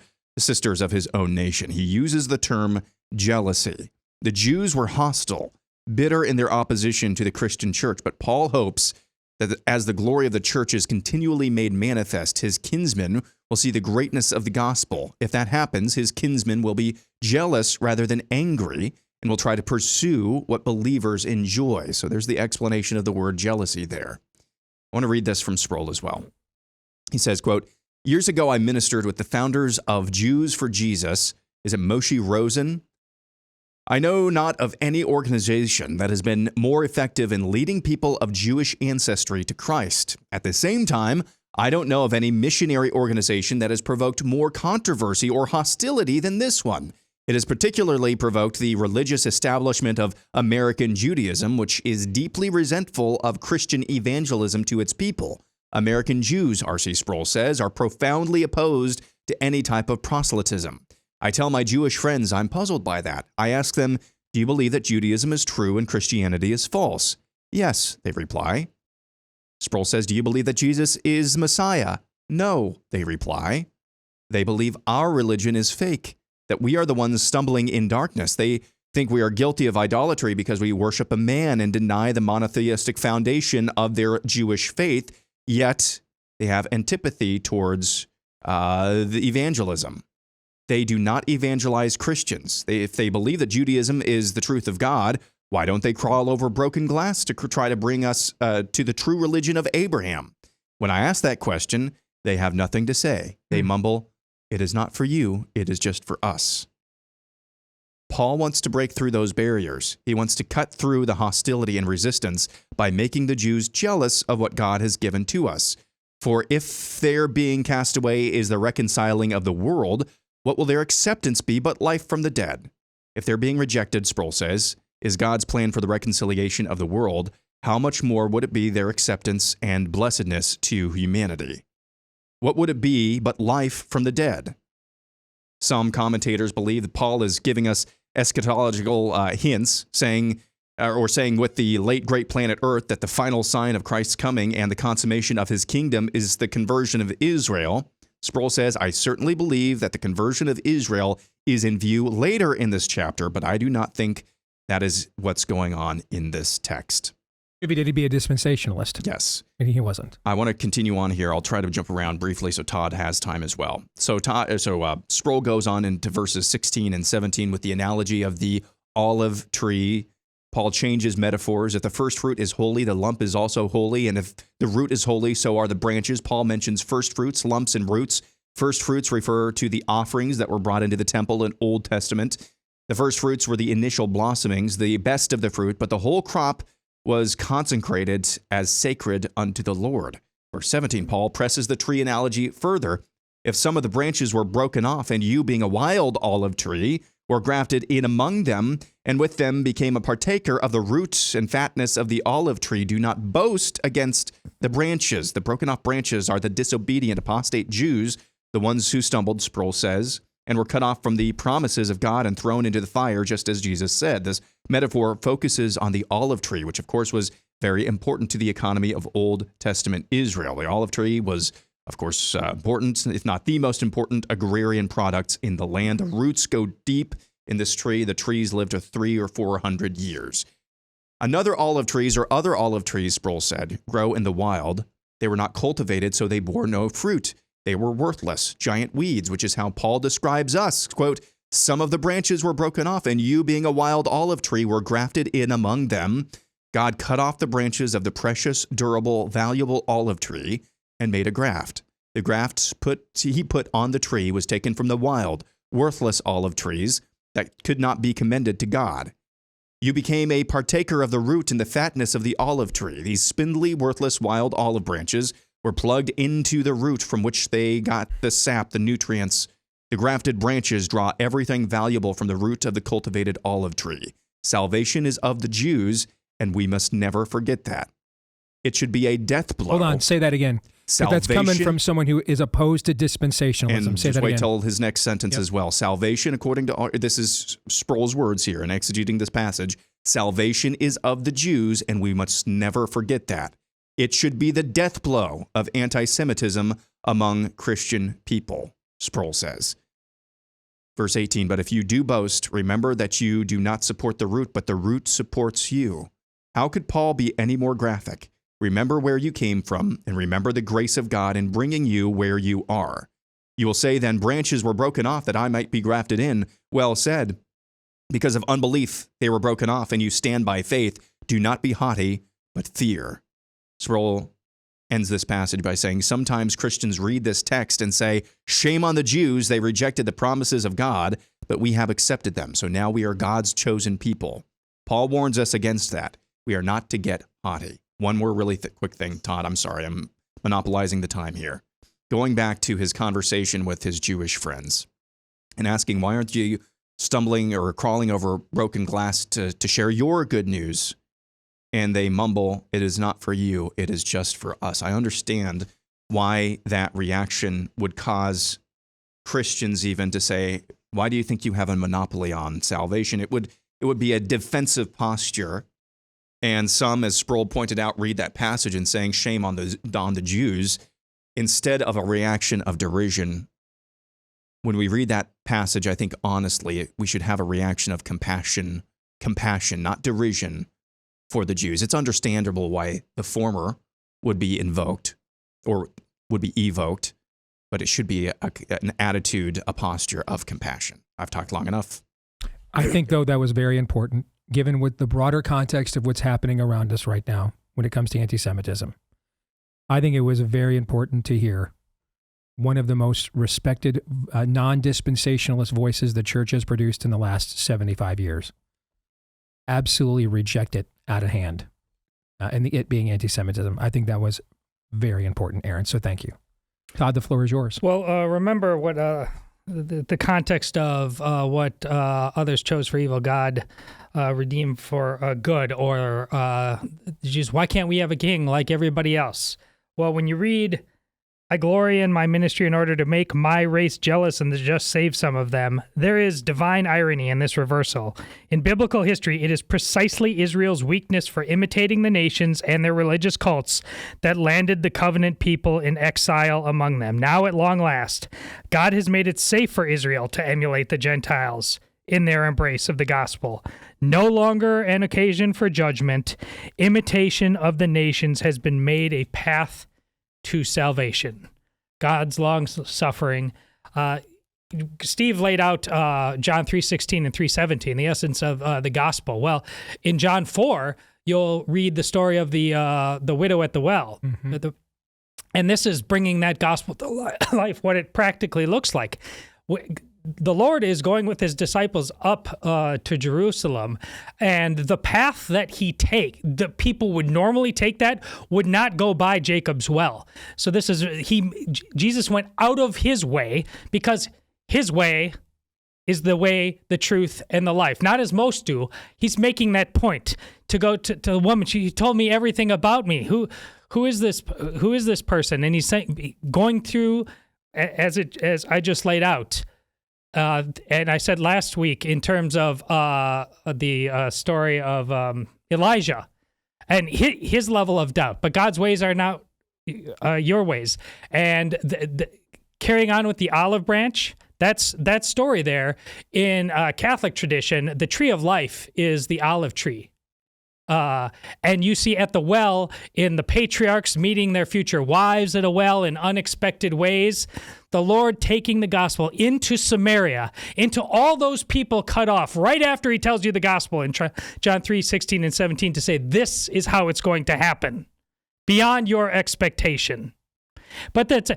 of his own nation. He uses the term jealousy. The Jews were hostile, bitter in their opposition to the Christian church, but Paul hopes that as the glory of the church is continually made manifest, his kinsmen will see the greatness of the gospel. If that happens, his kinsmen will be jealous rather than angry and will try to pursue what believers enjoy. So there's the explanation of the word jealousy there. I want to read this from Sproul as well. He says, quote, years ago, I ministered with the founders of Jews for Jesus. Is it Moshe Rosen? I know not of any organization that has been more effective in leading people of Jewish ancestry to Christ. At the same time, I don't know of any missionary organization that has provoked more controversy or hostility than this one. It has particularly provoked the religious establishment of American Judaism, which is deeply resentful of Christian evangelism to its people. American Jews, R.C. Sproul says, are profoundly opposed to any type of proselytism. I tell my Jewish friends I'm puzzled by that. I ask them, do you believe that Judaism is true and Christianity is false? Yes, they reply. Sproul says, do you believe that Jesus is Messiah? No, they reply. They believe our religion is fake, that we are the ones stumbling in darkness. They think we are guilty of idolatry because we worship a man and deny the monotheistic foundation of their Jewish faith, yet they have antipathy towards the evangelism. They do not evangelize Christians. If they believe that Judaism is the truth of God, why don't they crawl over broken glass to try to bring us to the true religion of Abraham? When I ask that question, they have nothing to say. They mumble, It is not for you. It is just for us. Paul wants to break through those barriers. He wants to cut through the hostility and resistance by making the Jews jealous of what God has given to us. For if their being cast away is the reconciling of the world, what will their acceptance be but life from the dead? If their being rejected, Sproul says, is God's plan for the reconciliation of the world, how much more would it be their acceptance and blessedness to humanity? What would it be but life from the dead? Some commentators believe that Paul is giving us eschatological hints, saying with the late great planet Earth that the final sign of Christ's coming and the consummation of his kingdom is the conversion of Israel. Sproul says, I certainly believe that the conversion of Israel is in view later in this chapter, but I do not think that is what's going on in this text. Maybe did he be a dispensationalist? Yes. And he wasn't. I want to continue on here. I'll try to jump around briefly so Todd has time as well. So Sproul goes on into verses 16 and 17 with the analogy of the olive tree. Paul changes metaphors. If the first fruit is holy, the lump is also holy. And if the root is holy, so are the branches. Paul mentions first fruits, lumps, and roots. First fruits refer to the offerings that were brought into the temple in Old Testament. The first fruits were the initial blossomings, the best of the fruit, but the whole crop was consecrated as sacred unto the Lord. Verse 17, Paul presses the tree analogy further. If some of the branches were broken off, and you, being a wild olive tree, were grafted in among them, and with them became a partaker of the roots and fatness of the olive tree, do not boast against the branches. The broken off branches are the disobedient apostate Jews, the ones who stumbled, Sproul says, and were cut off from the promises of God and thrown into the fire, just as Jesus said. This metaphor focuses on the olive tree, which of course was very important to the economy of Old Testament Israel. The olive tree was, of course, important, if not the most important, agrarian products in the land. The roots go deep in this tree. The trees lived to 300 or 400 years. Other olive trees, Sproul said, grow in the wild. They were not cultivated, so they bore no fruit. They were worthless, giant weeds, which is how Paul describes us. Quote, some of the branches were broken off, and you, being a wild olive tree, were grafted in among them. God cut off the branches of the precious, durable, valuable olive tree and made a graft. The graft he put on the tree was taken from the wild, worthless olive trees that could not be commended to God. You became a partaker of the root and the fatness of the olive tree. These spindly, worthless, wild olive branches were plugged into the root from which they got the sap, the nutrients. The grafted branches draw everything valuable from the root of the cultivated olive tree. Salvation is of the Jews, and we must never forget that. It should be a death blow. Hold on, say that again. Salvation, if that's coming from someone who is opposed to dispensationalism. And say just that wait again. till his next sentence as well. Salvation, according to, this is Sproul's words here in exegeting this passage, salvation is of the Jews, and we must never forget that. It should be the death blow of antisemitism among Christian people, Sproul says. Verse 18, but if you do boast, remember that you do not support the root, but the root supports you. How could Paul be any more graphic? Remember where you came from, and remember the grace of God in bringing you where you are. You will say, then branches were broken off that I might be grafted in. Well said. Because of unbelief they were broken off, and you stand by faith. Do not be haughty, but fear. Sproul ends this passage by saying, sometimes Christians read this text and say, shame on the Jews, they rejected the promises of God, but we have accepted them, so now we are God's chosen people. Paul warns us against that. We are not to get haughty. One more really quick thing, Todd, I'm sorry, I'm monopolizing the time here. Going back to his conversation with his Jewish friends and asking, why aren't you stumbling or crawling over broken glass to share your good news? And they mumble, it is not for you, it is just for us. I understand why that reaction would cause Christians even to say, why do you think you have a monopoly on salvation? It would be a defensive posture. And some, as Sproul pointed out, read that passage and saying, shame on the Jews, instead of a reaction of derision. When we read that passage, I think honestly, we should have a reaction of compassion, not derision, for the Jews. It's understandable why the former would be invoked or would be evoked, but it should be an attitude, a posture of compassion. I've talked long enough. I think, though, that was very important, given with the broader context of what's happening around us right now when it comes to anti-Semitism. I think it was very important to hear one of the most respected non-dispensationalist voices the church has produced in the last 75 years. Absolutely reject it out of hand. And it being anti-Semitism. I think that was very important, Aaron. So thank you. Todd, the floor is yours. Well, remember what the context of what others chose for evil, God redeemed for good, or just why can't we have a king like everybody else? Well, when you read, I glory in my ministry in order to make my race jealous and to just save some of them, there is divine irony in this reversal. In biblical history, it is precisely Israel's weakness for imitating the nations and their religious cults that landed the covenant people in exile among them. Now, at long last, God has made it safe for Israel to emulate the Gentiles in their embrace of the gospel. No longer an occasion for judgment, imitation of the nations has been made a path to salvation. God's long suffering. Steve laid out John 3:16 and 3:17, the essence of the gospel. Well, in John 4, you'll read the story of the widow at the well. Mm-hmm. And this is bringing that gospel to life, what it practically looks like. The Lord is going with his disciples up to Jerusalem, and the path that the people would normally take that would not go by Jacob's well. So Jesus went out of his way because his way is the way, the truth, and the life. Not as most do. He's making that point to go to the woman. She told me everything about me. Who is this? Who is this person? And he's saying, going through as I just laid out. And I said last week in terms of the story of Elijah and his level of doubt, but God's ways are not your ways. And carrying on with the olive branch, that's that story there. In Catholic tradition, the tree of life is the olive tree. And you see at the well in the patriarchs meeting their future wives at a well in unexpected ways, the Lord taking the gospel into Samaria, into all those people cut off right after he tells you the gospel in John 3:16 and 17 to say, this is how it's going to happen beyond your expectation. But that's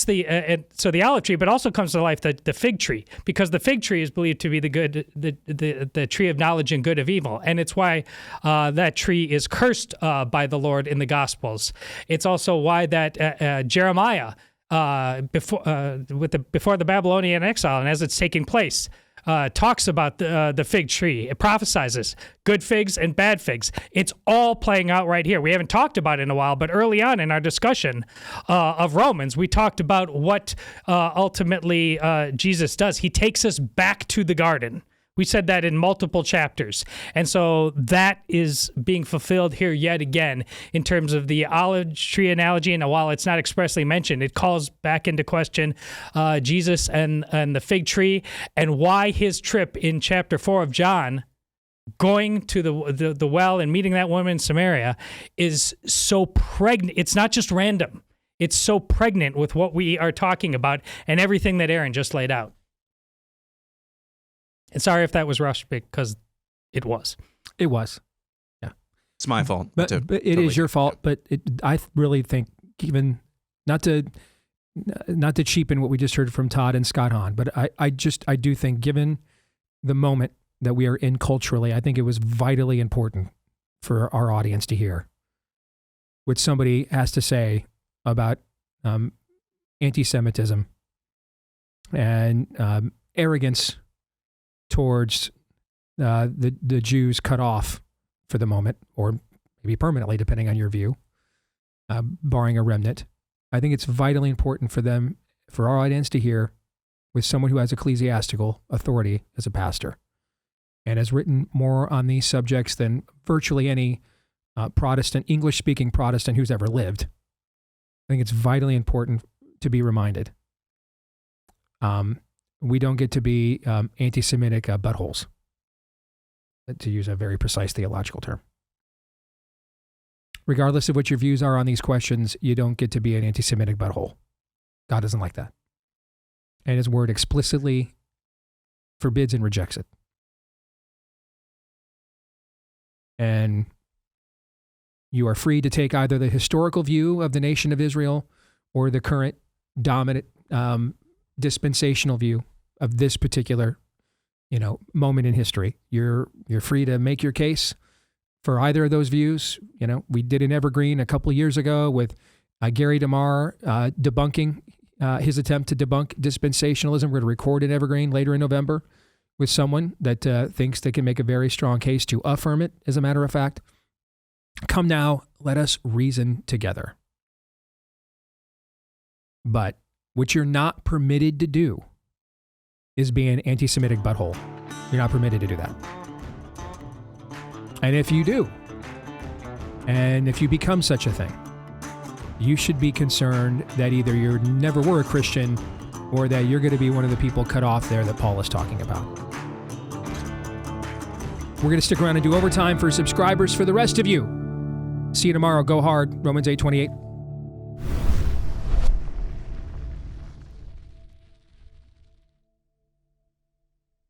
the olive tree, but also comes to life the fig tree, because the fig tree is believed to be the tree of knowledge and good of evil, and it's why that tree is cursed by the Lord in the Gospels. It's also why that Jeremiah before the Babylonian exile and as it's taking place, talks about the fig tree. It prophesizes good figs and bad figs. It's all playing out right here. We haven't talked about it in a while, but early on in our discussion of Romans, we talked about what ultimately Jesus does. He takes us back to the garden. We said that in multiple chapters. And so that is being fulfilled here yet again in terms of the olive tree analogy. And while it's not expressly mentioned, it calls back into question Jesus and the fig tree, and why his trip in chapter 4 of John, going to the well and meeting that woman in Samaria, is so pregnant. It's not just random. It's so pregnant with what we are talking about and everything that Aaron just laid out. And sorry if that was rushed, because it was. It was. Yeah. It's my fault. But it is your fault. But I really think, even not to cheapen what we just heard from Todd and Scott Hahn, but I do think, given the moment that we are in culturally, I think it was vitally important for our audience to hear what somebody has to say about anti-Semitism and arrogance towards the Jews cut off for the moment, or maybe permanently, depending on your view, barring a remnant. I think it's vitally important for our audience to hear with someone who has ecclesiastical authority as a pastor and has written more on these subjects than virtually any Protestant, English-speaking Protestant who's ever lived. I think it's vitally important to be reminded. We don't get to be anti-Semitic buttholes, to use a very precise theological term. Regardless of what your views are on these questions, you don't get to be an anti-Semitic butthole. God doesn't like that. And his word explicitly forbids and rejects it. And you are free to take either the historical view of the nation of Israel or the current dominant dispensational view of this particular, moment in history. You're free to make your case for either of those views. We did an Evergreen a couple of years ago with Gary DeMar debunking his attempt to debunk dispensationalism. We're going to record an Evergreen later in November with someone that thinks they can make a very strong case to affirm it, as a matter of fact. Come now, let us reason together. But what you're not permitted to do is be an anti-Semitic butthole. You're not permitted to do that. And if you do, and if you become such a thing, you should be concerned that either you never were a Christian or that you're going to be one of the people cut off there that Paul is talking about. We're going to stick around and do overtime for subscribers for the rest of you. See you tomorrow. Go hard. Romans 8:28.